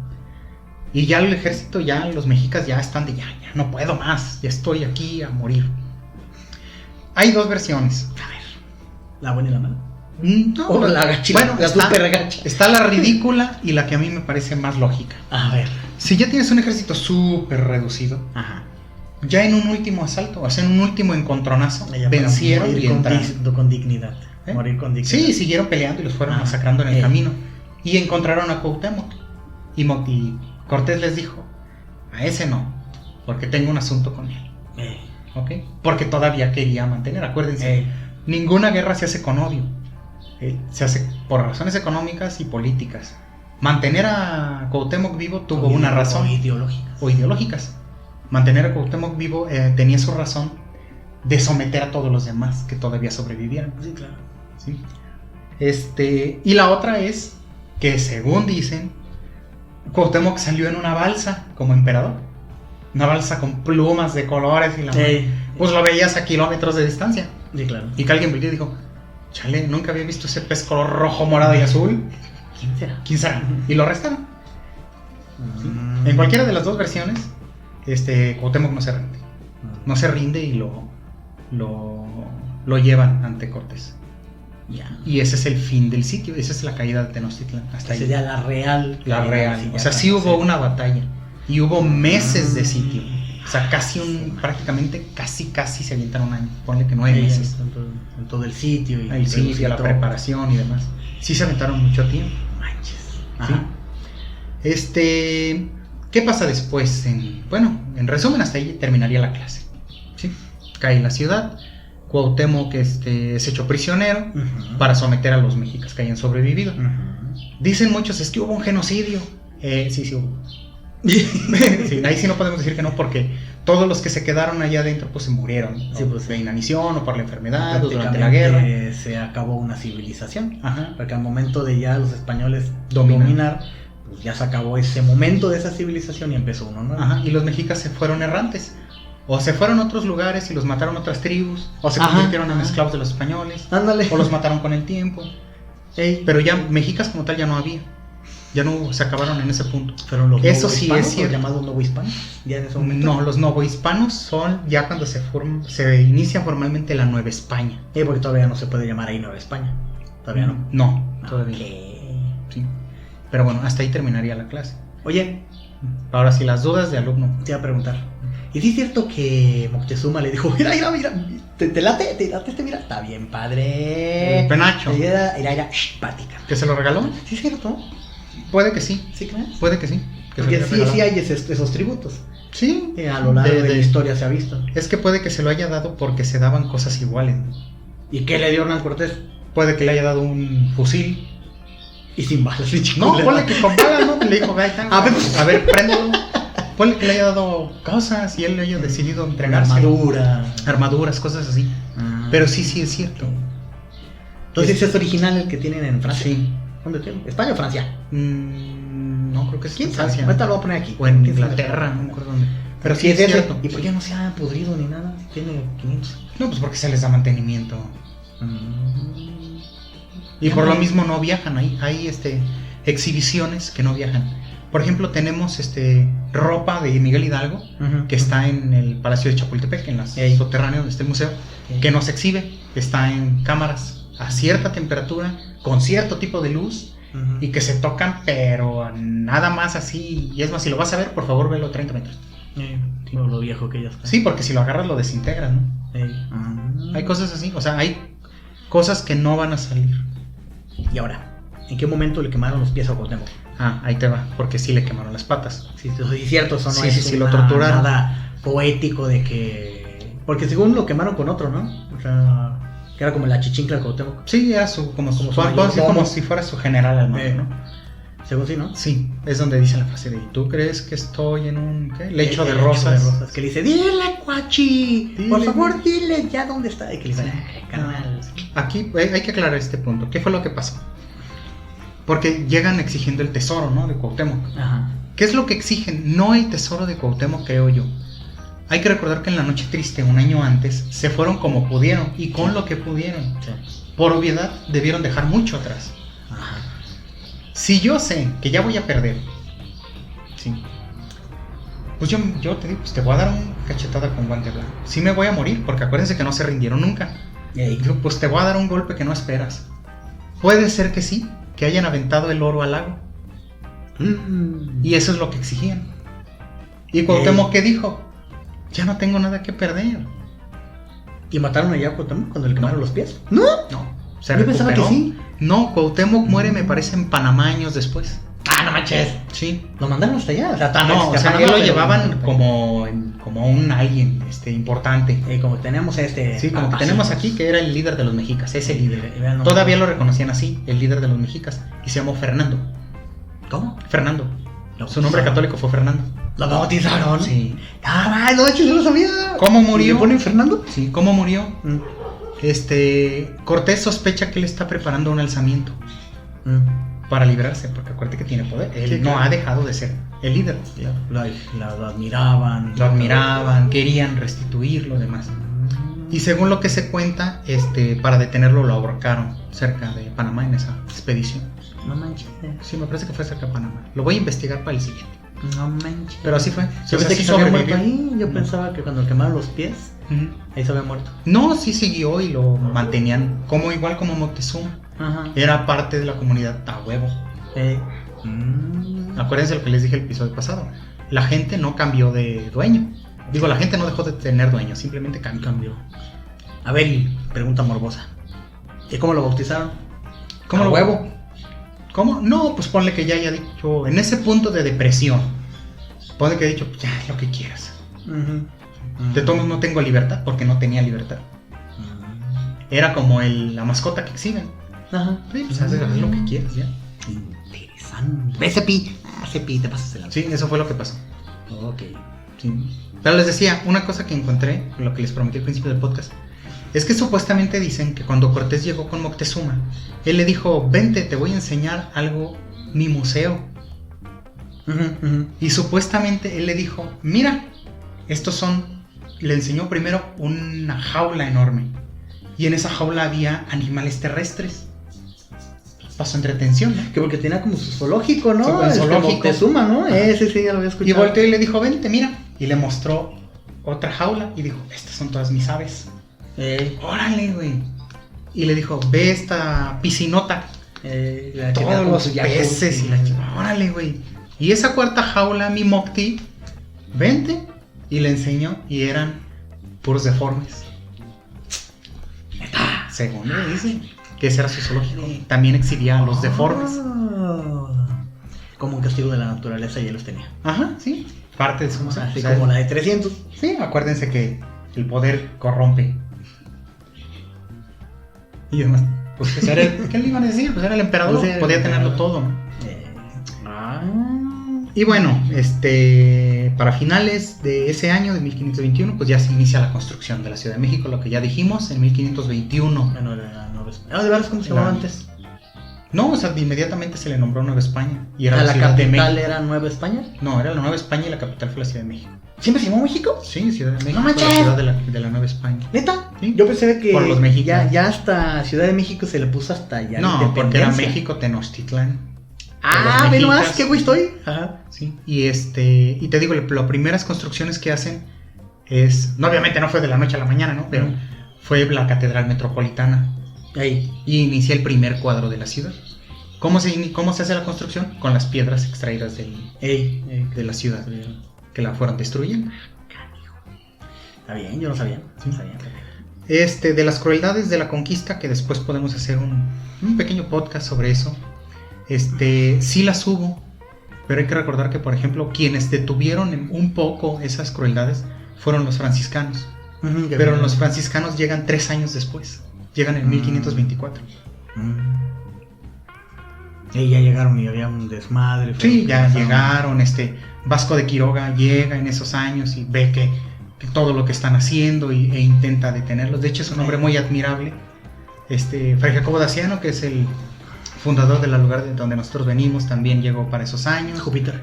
Y ya el ejército, ya los mexicas ya están de ya no puedo más, ya estoy aquí a morir. Hay 2 versiones. A ver, ¿la buena y la mala? No, o la gachita. Bueno, está la ridícula y la que a mí me parece más lógica. A ver. Si ya tienes un ejército súper reducido, Ajá. ya en un último asalto, o sea, en un último encontronazo, vencieron y entraron. Con dignidad. Morir con dignidad. Sí, siguieron peleando y los fueron masacrando en el camino. Y encontraron a Cuauhtémoc. Y Cortés les dijo, a ese no, porque tengo un asunto con él. ¿Ok? Porque todavía quería mantener, acuérdense, ninguna guerra se hace con odio. Se hace por razones económicas y políticas. Mantener a Cuauhtémoc vivo tuvo una razón. O ideológicas. Mantener a Cuauhtémoc vivo tenía su razón de someter a todos los demás que todavía sobrevivieran. Sí, claro. ¿Sí? Y la otra es que, según dicen, Cuauhtémoc salió en una balsa como emperador. Una balsa con plumas de colores y pues lo veías a kilómetros de distancia. Sí, claro. Y que alguien volvió y dijo, chale, nunca había visto ese pez color rojo, morado y azul. ¿Quién será? Y lo arrestaron. ¿Sí? En cualquiera de las 2 versiones, Cuauhtémoc no se rinde. No se rinde y lo llevan ante Cortés. Y ese es el fin del sitio. Esa es la caída de Tenochtitlan. Hasta ahí. Sería la real. La real. O sea, sí hubo una batalla. Y hubo meses de sitio. O sea, prácticamente casi se avientan un año. Ponle que 9 meses. En todo el sitio. El sitio, la preparación y demás. Sí se aventaron mucho tiempo. Manches. ¿Sí? ¿Qué pasa después? En resumen, hasta ahí terminaría la clase. ¿Sí? Cae la ciudad. Cuauhtémoc es hecho prisionero para someter a los mexicas que hayan sobrevivido. Dicen muchos, es que hubo un genocidio. Sí hubo. Sí, ahí sí no podemos decir que no, porque todos los que se quedaron allá adentro pues se murieron, sí, pues, de inanición o por la enfermedad o durante la guerra. Se acabó una civilización. Ajá. Porque al momento de ya los españoles dominar, pues ya se acabó ese momento de esa civilización y empezó uno nuevo. Ajá. Y los mexicas se fueron errantes. O se fueron a otros lugares y los mataron otras tribus, o se convirtieron en esclavos de los españoles. Ándale. O los mataron con el tiempo. Pero ya mexicas como tal ya no había. Ya no se acabaron en ese punto. Pero los eso sí es cierto. ¿Los llamados novohispanos? ¿Ya en ese momento? No, los novohispanos son ya cuando se inicia formalmente la Nueva España. Porque todavía no se puede llamar ahí Nueva España. Todavía no. No, todavía. Okay. Sí. Pero bueno, hasta ahí terminaría la clase. Oye, ahora sí, las dudas de alumno. Te iba a preguntar. ¿Y sí es cierto que Moctezuma le dijo, mira, te late este, mira, está bien padre? El penacho. Mira, pática. ¿Que se lo regaló? ¿Sí es cierto? Puede que sí. ¿Sí crees? Puede que sí. Porque sí hay esos tributos. Sí. A lo largo de la historia se ha visto. Es que puede que se lo haya dado porque se daban cosas iguales. ¿Y qué le dio Hernán Cortés? Puede que le haya dado un fusil. Y sin balas. No, ponle que con balas, ¿no? Le dijo, Gaitán, a ver, préndelo. Ponle que le haya dado cosas y él le haya decidido entregarse. Armaduras, cosas así. Pero sí es cierto. Entonces es original el que tienen en Francia. Sí. ¿Dónde tienen? ¿España o Francia? No, creo que es en Francia. Ahorita lo voy a poner aquí. O en Inglaterra, no me acuerdo dónde. Pero sí es cierto. ¿Y por qué no se ha pudrido ni nada? Tiene 500. No, pues porque se les da mantenimiento. Y por lo mismo no viajan. Hay exhibiciones que no viajan. Por ejemplo, tenemos ropa de Miguel Hidalgo, que está en el Palacio de Chapultepec, en las subterráneos donde está el museo, que no se exhibe, está en cámaras a cierta temperatura, con cierto tipo de luz, y que se tocan, pero nada más así. Y es más, si lo vas a ver, por favor, velo a 30 metros. Por lo viejo que ya está. Sí, porque si lo agarras lo desintegras, ¿no? Hay cosas así, o sea, hay cosas que no van a salir. Y ahora, ¿en qué momento le quemaron los pies a Cuauhtémoc? Ahí te va, porque sí le quemaron las patas. Sí, es cierto, eso no sí, lo torturaron. Nada poético de que... Porque según lo quemaron con otro, ¿no? O sea, que era como la chichincla de Cuauhtémoc. Sí, era como si fuera su general al mando, ¿no? Según sí, ¿no? Sí, es donde dice la frase de ¿tú crees que estoy en un lecho de rosas? Que le dice, dile, Cuachi, por favor, dile ya dónde está. Y que le dice, carnal. Aquí hay que aclarar este punto. ¿Qué fue lo que pasó? Porque llegan exigiendo el tesoro, ¿no? De Cuauhtémoc. Ajá. ¿Qué es lo que exigen? No el tesoro de Cuauhtémoc, creo yo. Hay que recordar que en la Noche Triste, un año antes, se fueron como pudieron y con lo que pudieron. Sí. Por obviedad, debieron dejar mucho atrás. Ajá. Si yo sé que ya voy a perder, sí, pues yo te digo, pues te voy a dar una cachetada con guante blanco. Sí me voy a morir, porque acuérdense que no se rindieron nunca. Yo, pues te voy a dar un golpe que no esperas. Puede ser que sí, que hayan aventado el oro al lago. Y eso es lo que exigían. Y Cuauhtémoc, ¿qué dijo? Ya no tengo nada que perder. ¿Y mataron allá a Cuauhtémoc cuando le quemaron los pies? No. Yo pensaba que sí. No, Cuauhtémoc muere, me parece, en Panamá años después. Ah, no manches. Sí. Lo mandaron hasta allá. Él lo llevaban como un alguien importante. Como tenemos Sí, como que tenemos aquí, que era el líder de los mexicas, ese líder. Todavía lo reconocían así, el líder de los mexicas. Y se llamó Fernando. ¿Cómo? Fernando. Su nombre católico fue Fernando. ¿Lo bautizaron? Sí. Ah, no, yo no lo sabía. ¿Cómo murió? ¿Le ponen Fernando? Sí, ¿cómo murió? Cortés sospecha que él está preparando un alzamiento para librarse, porque acuérdate que tiene poder. Él no ha dejado de ser el líder. Lo admiraban. Lo admiraban, querían restituirlo, demás. Y según lo que se cuenta, para detenerlo lo ahorcaron cerca de Panamá en esa expedición. No manches. Sí, me parece que fue cerca de Panamá. Lo voy a investigar para el siguiente. No manches. Pero así fue. Yo pensé que se había muerto ahí. Yo pensaba que cuando quemaron los pies, ahí se había muerto. No, sí siguió y lo mantenían igual como Moctezuma. Ajá. Era parte de la comunidad a huevo. Acuérdense lo que les dije el episodio pasado. La gente no cambió de dueño. Digo, la gente no dejó de tener dueño, simplemente cambió. A ver, y pregunta morbosa. ¿Y cómo lo bautizaron? ¿Cómo lo huevo? ¿Cómo? No, pues ponle que ya haya dicho, en ese punto de depresión, ponle que haya dicho, ya, lo que quieras. De todos no tengo libertad, porque no tenía libertad. Era como la mascota que exhiben. Ajá. Sí, pues haz lo que quieras, ya. Interesante. Ve Cepi, te pasas el lado. Sí, eso fue lo que pasó. Ok. Sí. Pero les decía, una cosa que encontré, lo que les prometí al principio del podcast, es que supuestamente dicen que cuando Cortés llegó con Moctezuma, él le dijo, vente, te voy a enseñar algo, mi museo. Y supuestamente él le dijo, mira, le enseñó primero una jaula enorme. Y en esa jaula había animales terrestres. para su entretención, ¿no? Que porque tenía como su zoológico, ¿no? Su zoológico. Moctezuma, ¿no? Sí, ya lo había escuchado. Y volteó y le dijo, vente, mira. Y le mostró otra jaula y dijo, estas son todas mis aves. Órale, güey. Y le dijo, ve esta piscinota. Todos los peces y la chica. Órale, güey. Y esa cuarta jaula, mi Mocti, vente. Y le enseñó y eran puros deformes. Según le dice que ese era su zoológico. También exhibía a los deformes. Como un castigo de la naturaleza ya los tenía. Ajá, sí. Parte de su museo. Así como la de 300. Sí, acuérdense que el poder corrompe. Y además, pues ¿qué le iban a decir? Pues era el emperador, pues podía tenerlo todo, ¿no? Y bueno, para finales de ese año, de 1521, pues ya se inicia la construcción de la Ciudad de México, lo que ya dijimos, en 1521. Bueno, era Nueva España. ¿De veras cómo se llamaba antes? No, o sea, inmediatamente se le nombró Nueva España. Y era la Ciudad de México. capital era Nueva España? No, era la Nueva España y la capital fue la Ciudad de México. ¿Siempre se llamó México? Sí, Ciudad de México. ¡No manches! La ciudad de la Nueva España. ¿Neta? Sí. Yo pensé que por los mexicanos. ya hasta Ciudad de México se le puso hasta allá. No, porque era México Tenochtitlán. Ve nomás, qué güey estoy. Ajá. Sí. Y te digo, las primeras construcciones que hacen es, no, obviamente no fue de la noche a la mañana, ¿no? Pero fue la Catedral Metropolitana. Ahí. Y inicia el primer cuadro de la ciudad. ¿Cómo se hace la construcción? Con las piedras extraídas de la ciudad, que la fueron destruyendo. Está bien, yo no sabía. Sí. De las crueldades de la conquista, que después podemos hacer un pequeño podcast sobre eso. Sí las hubo, pero hay que recordar que, por ejemplo, quienes detuvieron un poco esas crueldades fueron los franciscanos. Pero los franciscanos llegan 3 años después. Llegan en 1524. Y ya llegaron y había un desmadre. Sí, ya llegaron. Vasco de Quiroga llega en esos años y ve que todo lo que están haciendo e intenta detenerlos. De hecho, es un hombre muy admirable. Fray Jacobo Daciano, que es el fundador del lugar de donde nosotros venimos, también llegó para esos años. Júpiter.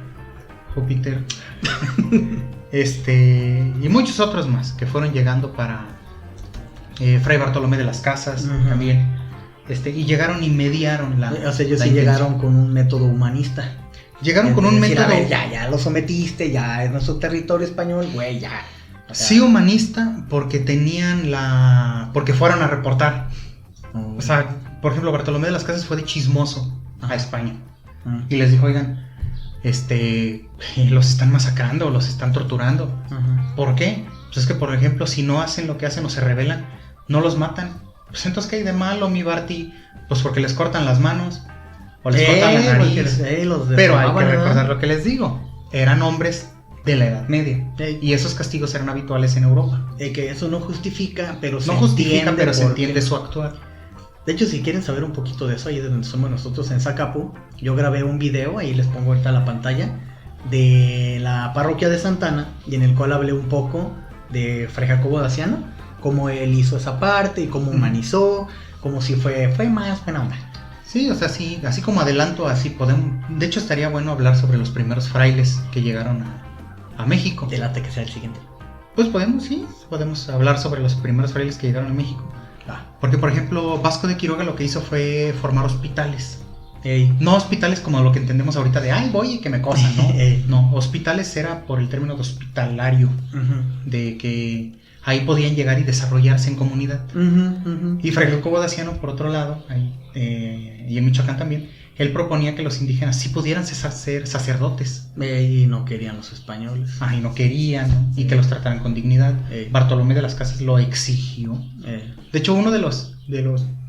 Y muchos otros más que fueron llegando para Fray Bartolomé de las Casas también. Y llegaron y mediaron la. O sea, ellos sí llegaron con un método humanista. Llegaron con un método. A ver, ya lo sometiste, ya es nuestro territorio español, güey, ya. O sea, sí, humanista, porque porque fueron a reportar. O sea, por ejemplo, Bartolomé de las Casas fue de chismoso a España. Y les dijo, oigan, los están masacrando, los están torturando. ¿Por qué? Pues es que, por ejemplo, si no hacen lo que hacen o se rebelan, no los matan. Pues entonces, ¿qué hay de malo, mi Barty? Pues porque les cortan las manos o les cortan la nariz. Pero hay que recordar lo que les digo. Eran hombres de la Edad Media. Y esos castigos eran habituales en Europa. Que eso no justifica, pero se entiende su actuar. De hecho, si quieren saber un poquito de eso, ahí es donde somos nosotros en Zacapu. Yo grabé un video, ahí les pongo ahorita la pantalla, de la parroquia de Santana, y en el cual hablé un poco de Fray Jacobo Daciano, cómo él hizo esa parte y cómo humanizó, como si fue más buena onda. Sí, o sea, sí, así como adelanto, así podemos. De hecho, estaría bueno hablar sobre los primeros frailes que llegaron a México. Te late que sea el siguiente. Pues podemos hablar sobre los primeros frailes que llegaron a México. Porque, por ejemplo, Vasco de Quiroga lo que hizo fue formar hospitales. No hospitales como lo que entendemos ahorita de, ay, voy y que me cosan, ¿no? No, hospitales era por el término de hospitalario, de que ahí podían llegar y desarrollarse en comunidad. Y Fray Jacobo Daciano, por otro lado, y en Michoacán también, él proponía que los indígenas sí pudieran ser sacerdotes. Y no querían los españoles. Y no querían, ¿no? Y que los trataran con dignidad. Bartolomé de las Casas lo exigió. De hecho, uno de los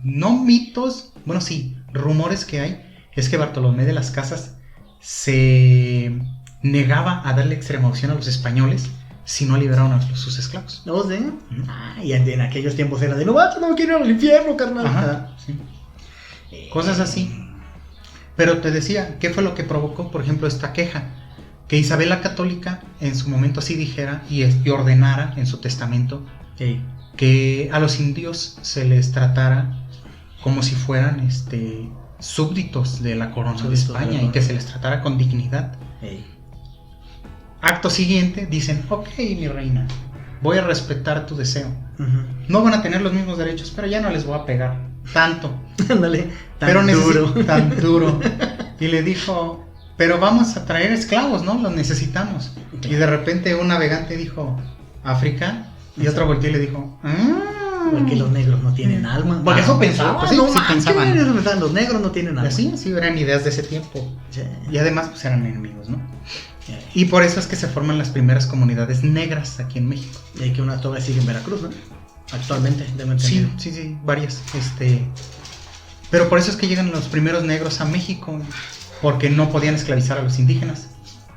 no mitos, bueno, sí, rumores que hay, es que Bartolomé de las Casas se negaba a darle extrema opción a los españoles si no liberaron a sus esclavos. ¿No sé? Y en aquellos tiempos era de, no quiero ir al infierno, carnal. Sí. Cosas así. Pero te decía, ¿qué fue lo que provocó, por ejemplo, esta queja? Que Isabel la Católica en su momento sí dijera y ordenara en su testamento que a los indios se les tratara como si fueran súbditos de la corona de España y que se les tratara con dignidad. Acto siguiente dicen, ok, mi reina, voy a respetar tu deseo. Uh-huh. No van a tener los mismos derechos, pero ya no les voy a pegar tanto. Ándale, Tan duro. Y le dijo, pero vamos a traer esclavos, ¿no? Los necesitamos. Okay. Y de repente un navegante dijo, ¿África? Y otro volteó y le dijo, porque los negros no tienen alma. Porque eso pensaban, pues sí, pensaban. Los negros no tienen alma. Sí, eran ideas de ese tiempo. Sí. Y además pues eran enemigos, ¿no? Sí. Y por eso es que se forman las primeras comunidades negras aquí en México. Y hay que una todavía sigue en Veracruz, ¿no? Actualmente, sí, varias. Pero por eso es que llegan los primeros negros a México, porque no podían esclavizar a los indígenas.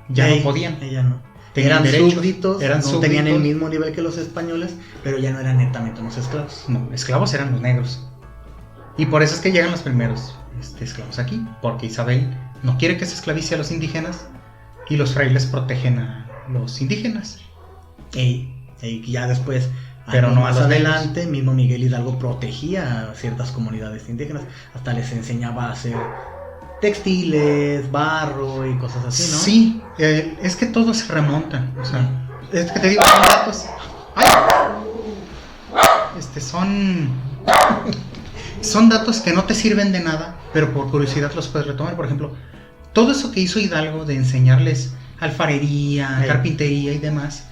No podían. Ella no. Tenían súbditos, tenían el mismo nivel que los españoles, pero ya no eran netamente unos esclavos. No, esclavos eran los negros. Y por eso es que llegan los primeros esclavos aquí, porque Isabel no quiere que se esclavice a los indígenas y los frailes protegen a los indígenas. Y ya después, pero no más a los adelante, negros. Mismo Miguel Hidalgo protegía a ciertas comunidades indígenas, hasta les enseñaba a hacer textiles, barro y cosas así, ¿no? Sí, es que todos se remontan, o sea, es que te digo, son datos, son datos que no te sirven de nada, pero por curiosidad los puedes retomar. Por ejemplo, todo eso que hizo Hidalgo de enseñarles alfarería, carpintería y demás,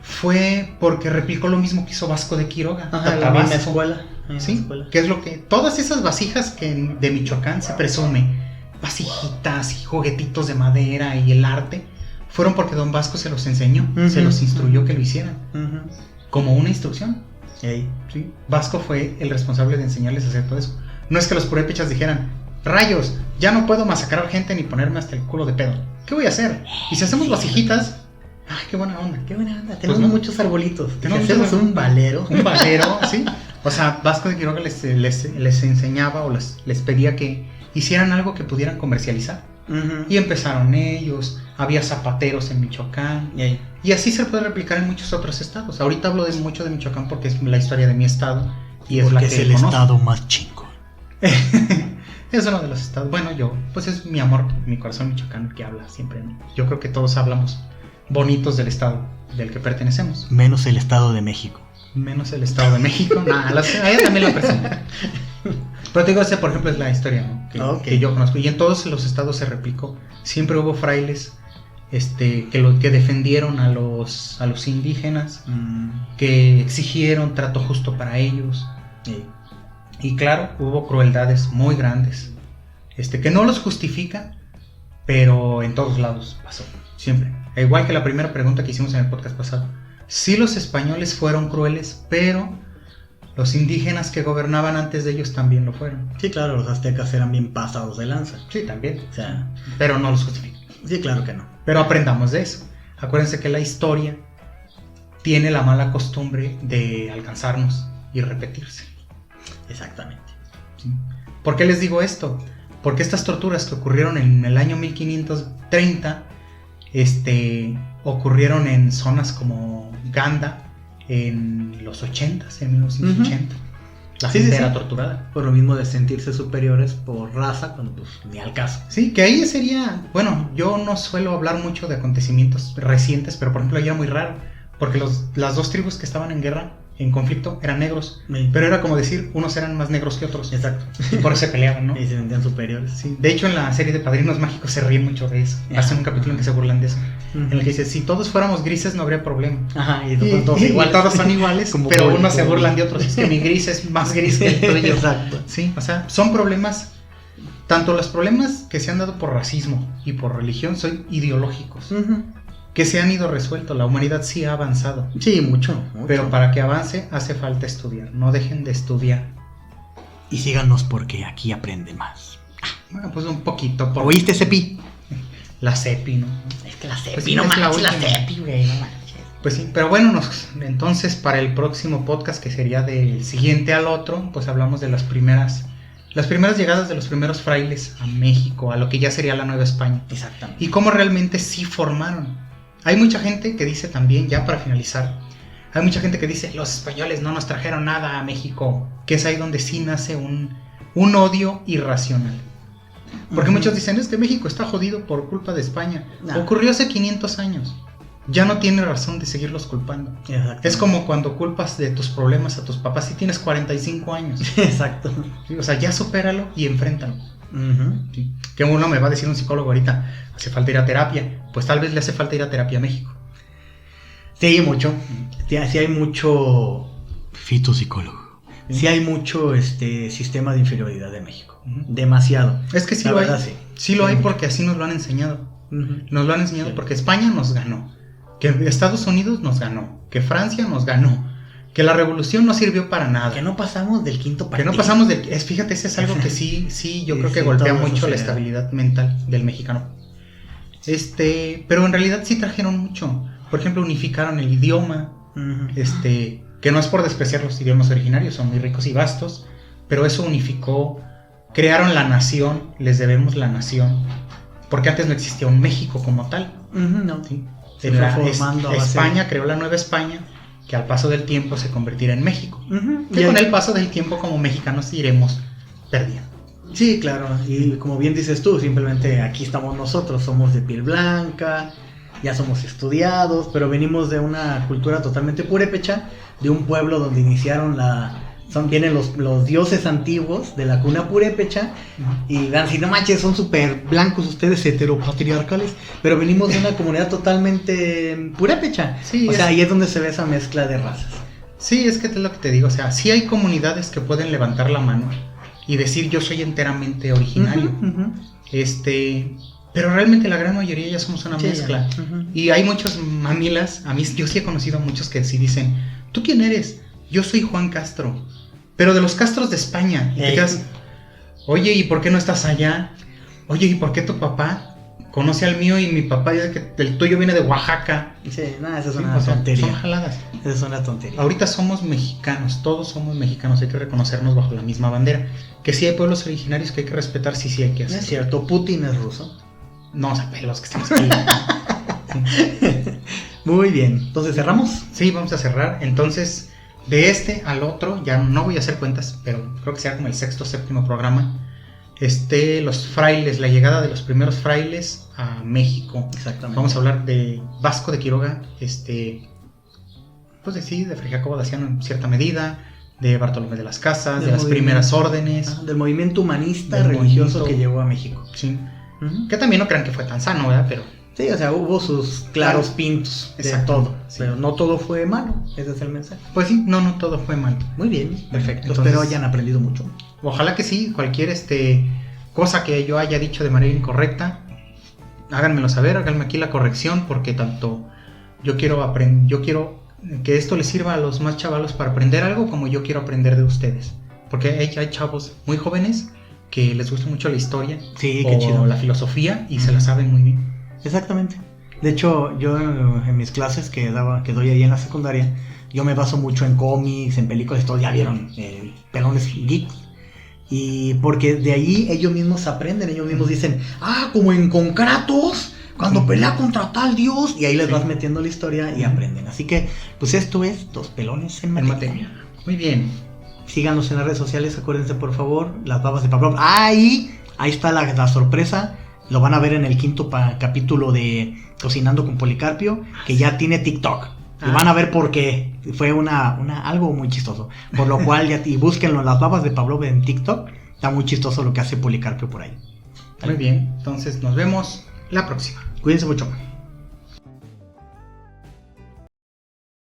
fue porque replicó lo mismo que hizo Vasco de Quiroga. La misma escuela. Sí, que es lo que todas esas vasijas que de Michoacán se presume, vasijitas y juguetitos de madera y el arte, fueron porque don Vasco se los enseñó, se los instruyó que lo hicieran, como una instrucción. ¿Sí? Vasco fue el responsable de enseñarles a hacer todo eso. No es que los purépechas dijeran, rayos, ya no puedo masacrar gente ni ponerme hasta el culo de pedo, ¿qué voy a hacer? Y si hacemos vasijitas, ¡ay, qué buena onda! Tenemos muchos arbolitos. Hacemos un valero. Un valero, sí. O sea, Vasco de Quiroga les enseñaba o les pedía que hicieran algo que pudieran comercializar. Y empezaron ellos, había zapateros en Michoacán, y así se puede replicar en muchos otros estados. Ahorita hablo mucho de Michoacán porque es la historia de mi estado y es la que es el conozco. Estado más chingón. Es uno de los estados. Bueno, pues es mi amor, mi corazón michoacano que habla siempre, ¿no? Yo creo que todos hablamos bonitos del estado del que pertenecemos. Menos el Estado de México. Menos el Estado de México. Allá también lo presento. Pero te digo, esa por ejemplo es la historia, ¿no? que yo conozco. Y en todos los estados se replicó. Siempre hubo frailes que defendieron a los indígenas, que exigieron trato justo para ellos. Y claro, hubo crueldades muy grandes, que no los justifica, pero en todos lados pasó, siempre. Igual que la primera pregunta que hicimos en el podcast pasado. Sí, los españoles fueron crueles, pero los indígenas que gobernaban antes de ellos también lo fueron. Sí, claro, los aztecas eran bien pasados de lanza. Sí, también. O sea, pero no los justifica. Sí, claro que no. Pero aprendamos de eso. Acuérdense que la historia tiene la mala costumbre de alcanzarnos y repetirse. Exactamente. ¿Sí? ¿Por qué les digo esto? Porque estas torturas que ocurrieron en el año 1530 ocurrieron en zonas como Ganda en los 80s, en 1980. La gente era torturada. Por lo mismo de sentirse superiores por raza, cuando pues ni al caso. Sí, que ahí sería, bueno, yo no suelo hablar mucho de acontecimientos recientes, pero por ejemplo ahí era muy raro, porque las dos tribus que estaban en guerra, en conflicto, eran negros, pero era como decir, unos eran más negros que otros. Exacto. Y por eso se peleaban, ¿no? Y se sentían superiores. Sí. De hecho, en la serie de Padrinos Mágicos se ríen mucho de eso. Hacen un capítulo en que se burlan de eso. En el que dice, si todos fuéramos grises no habría problema. Ajá, y todos igual, todos son iguales, pero unos se burlan de otros. Es que mi gris es más gris que el tuyo. Exacto. Sí, o sea, son problemas, tanto los problemas que se han dado por racismo y por religión son ideológicos. Que se han ido resueltos, la humanidad sí ha avanzado. Sí, mucho. Pero para que avance hace falta estudiar, no dejen de estudiar. Y síganos porque aquí aprende más. Bueno, pues un poquito. ¿Oíste, Cepi? La Cepi, ¿no? Es que la Cepi, pues sí, no manches, la Cepi, güey, no manches. Pues sí, pero bueno, entonces para el próximo podcast, que sería del siguiente al otro, pues hablamos de las primeras llegadas de los primeros frailes a México, a lo que ya sería la Nueva España. Exactamente. Y cómo realmente sí formaron. Hay mucha gente que dice también, ya para finalizar, hay mucha gente que dice, los españoles no nos trajeron nada a México, que es ahí donde sí nace un odio irracional. Porque muchos dicen, es que México está jodido por culpa de España. Ocurrió hace 500 años. ya no tiene razón de seguirlos culpando. Es como cuando culpas de tus problemas a tus papás si tienes 45 años. Exacto. O sea, ya supéralo y enfréntalo. ¿Sí? Que uno me va a decir un psicólogo ahorita, hace falta ir a terapia. Pues tal vez le hace falta ir a terapia a México. Sí, mucho. Sí hay mucho fitopsicólogo. Sí hay mucho sistema de inferioridad en México. Demasiado. Es que sí lo hay. Sí lo hay porque así nos lo han enseñado. Nos lo han enseñado porque España nos ganó, que Estados Unidos nos ganó, que Francia nos ganó, que la revolución no sirvió para nada, que no pasamos del quinto partido. Que no pasamos del... Fíjate, ese es algo que sí, yo creo que golpea mucho la estabilidad mental del mexicano. Pero en realidad sí trajeron mucho. Por ejemplo, unificaron el idioma, que no es por despreciar los idiomas originarios, son muy ricos y vastos, pero eso unificó, crearon la nación, les debemos la nación, porque antes no existía un México como tal. No. ¿Sí? España creó la Nueva España, que al paso del tiempo se convertirá en México. Que con el paso del tiempo como mexicanos iremos perdiendo. Sí, claro, y como bien dices tú, simplemente aquí estamos nosotros, somos de piel blanca, ya somos estudiados, pero venimos de una cultura totalmente purépecha, de un pueblo donde iniciaron vienen los dioses antiguos de la cuna purépecha, y dan si no manches, son súper blancos ustedes, heteropatriarcales, pero venimos de una comunidad totalmente purépecha. Sí, o sea, ahí es donde se ve esa mezcla de razas. Sí, es que es lo que te digo, o sea, sí hay comunidades que pueden levantar la mano y decir yo soy enteramente originario, pero realmente la gran mayoría ya somos una mezcla. Y hay muchos mamilas, yo sí he conocido a muchos que sí dicen, ¿tú quién eres? Yo soy Juan Castro, pero de los Castros de España. Y te quedas, oye, ¿y por qué no estás allá? Oye, ¿y por qué tu papá conoce al mío y mi papá dice que el tuyo viene de Oaxaca? Sí, nada, esa es una tontería. Son jaladas. Esa es una tontería. Ahorita somos mexicanos, todos somos mexicanos, hay que reconocernos bajo la misma bandera. Que sí hay pueblos originarios que hay que respetar, sí hay que hacer. ¿No es cierto? ¿Putin es ruso? No, o sea, los que estamos aquí. Muy bien, entonces ¿cerramos? Sí, vamos a cerrar. Entonces, de al otro, ya no voy a hacer cuentas, pero creo que será como el 6º o 7º programa. Los frailes, la llegada de los primeros frailes a México. Exactamente. Vamos a hablar de Vasco de Quiroga, pues sí, de Fray Jacobo Daciano en cierta medida, de Bartolomé de las Casas, de las primeras órdenes. Del movimiento humanista religioso que llegó a México. Sí. Que también no crean que fue tan sano, ¿verdad? Pero sí, o sea, hubo sus claros pintos de todo, pero no todo fue malo, ese es el mensaje. Pues sí, no todo fue malo. Muy bien, perfecto. Entonces, espero hayan aprendido mucho. Ojalá que sí, cualquier cosa que yo haya dicho de manera incorrecta, háganmelo saber, háganme aquí la corrección, porque tanto yo quiero que esto les sirva a los más chavalos para aprender algo, como yo quiero aprender de ustedes. Porque hay chavos muy jóvenes que les gusta mucho la historia, sí, qué chido, la filosofía, y se la saben muy bien. Exactamente. De hecho, yo en mis clases que doy ahí en la secundaria, yo me baso mucho en cómics, en películas, todos ya vieron Pelones Geeks. Y porque de ahí ellos mismos aprenden, ellos mismos dicen, como en Concratos, cuando pelea contra tal dios, y ahí les vas metiendo la historia y aprenden. Así que, pues esto es Dos Pelones en Materia. Muy bien. Síganos en las redes sociales, acuérdense por favor, las babas de Pavlov. Ahí está la sorpresa. Lo van a ver en el 5º capítulo de Cocinando con Policarpio, que ya tiene TikTok. Y van a ver por qué. Fue algo muy chistoso. Por lo cual, y búsquenlo, las babas de Pavlov en TikTok. Está muy chistoso lo que hace Policarpio por ahí. Muy bien, entonces nos vemos la próxima. Cuídense mucho.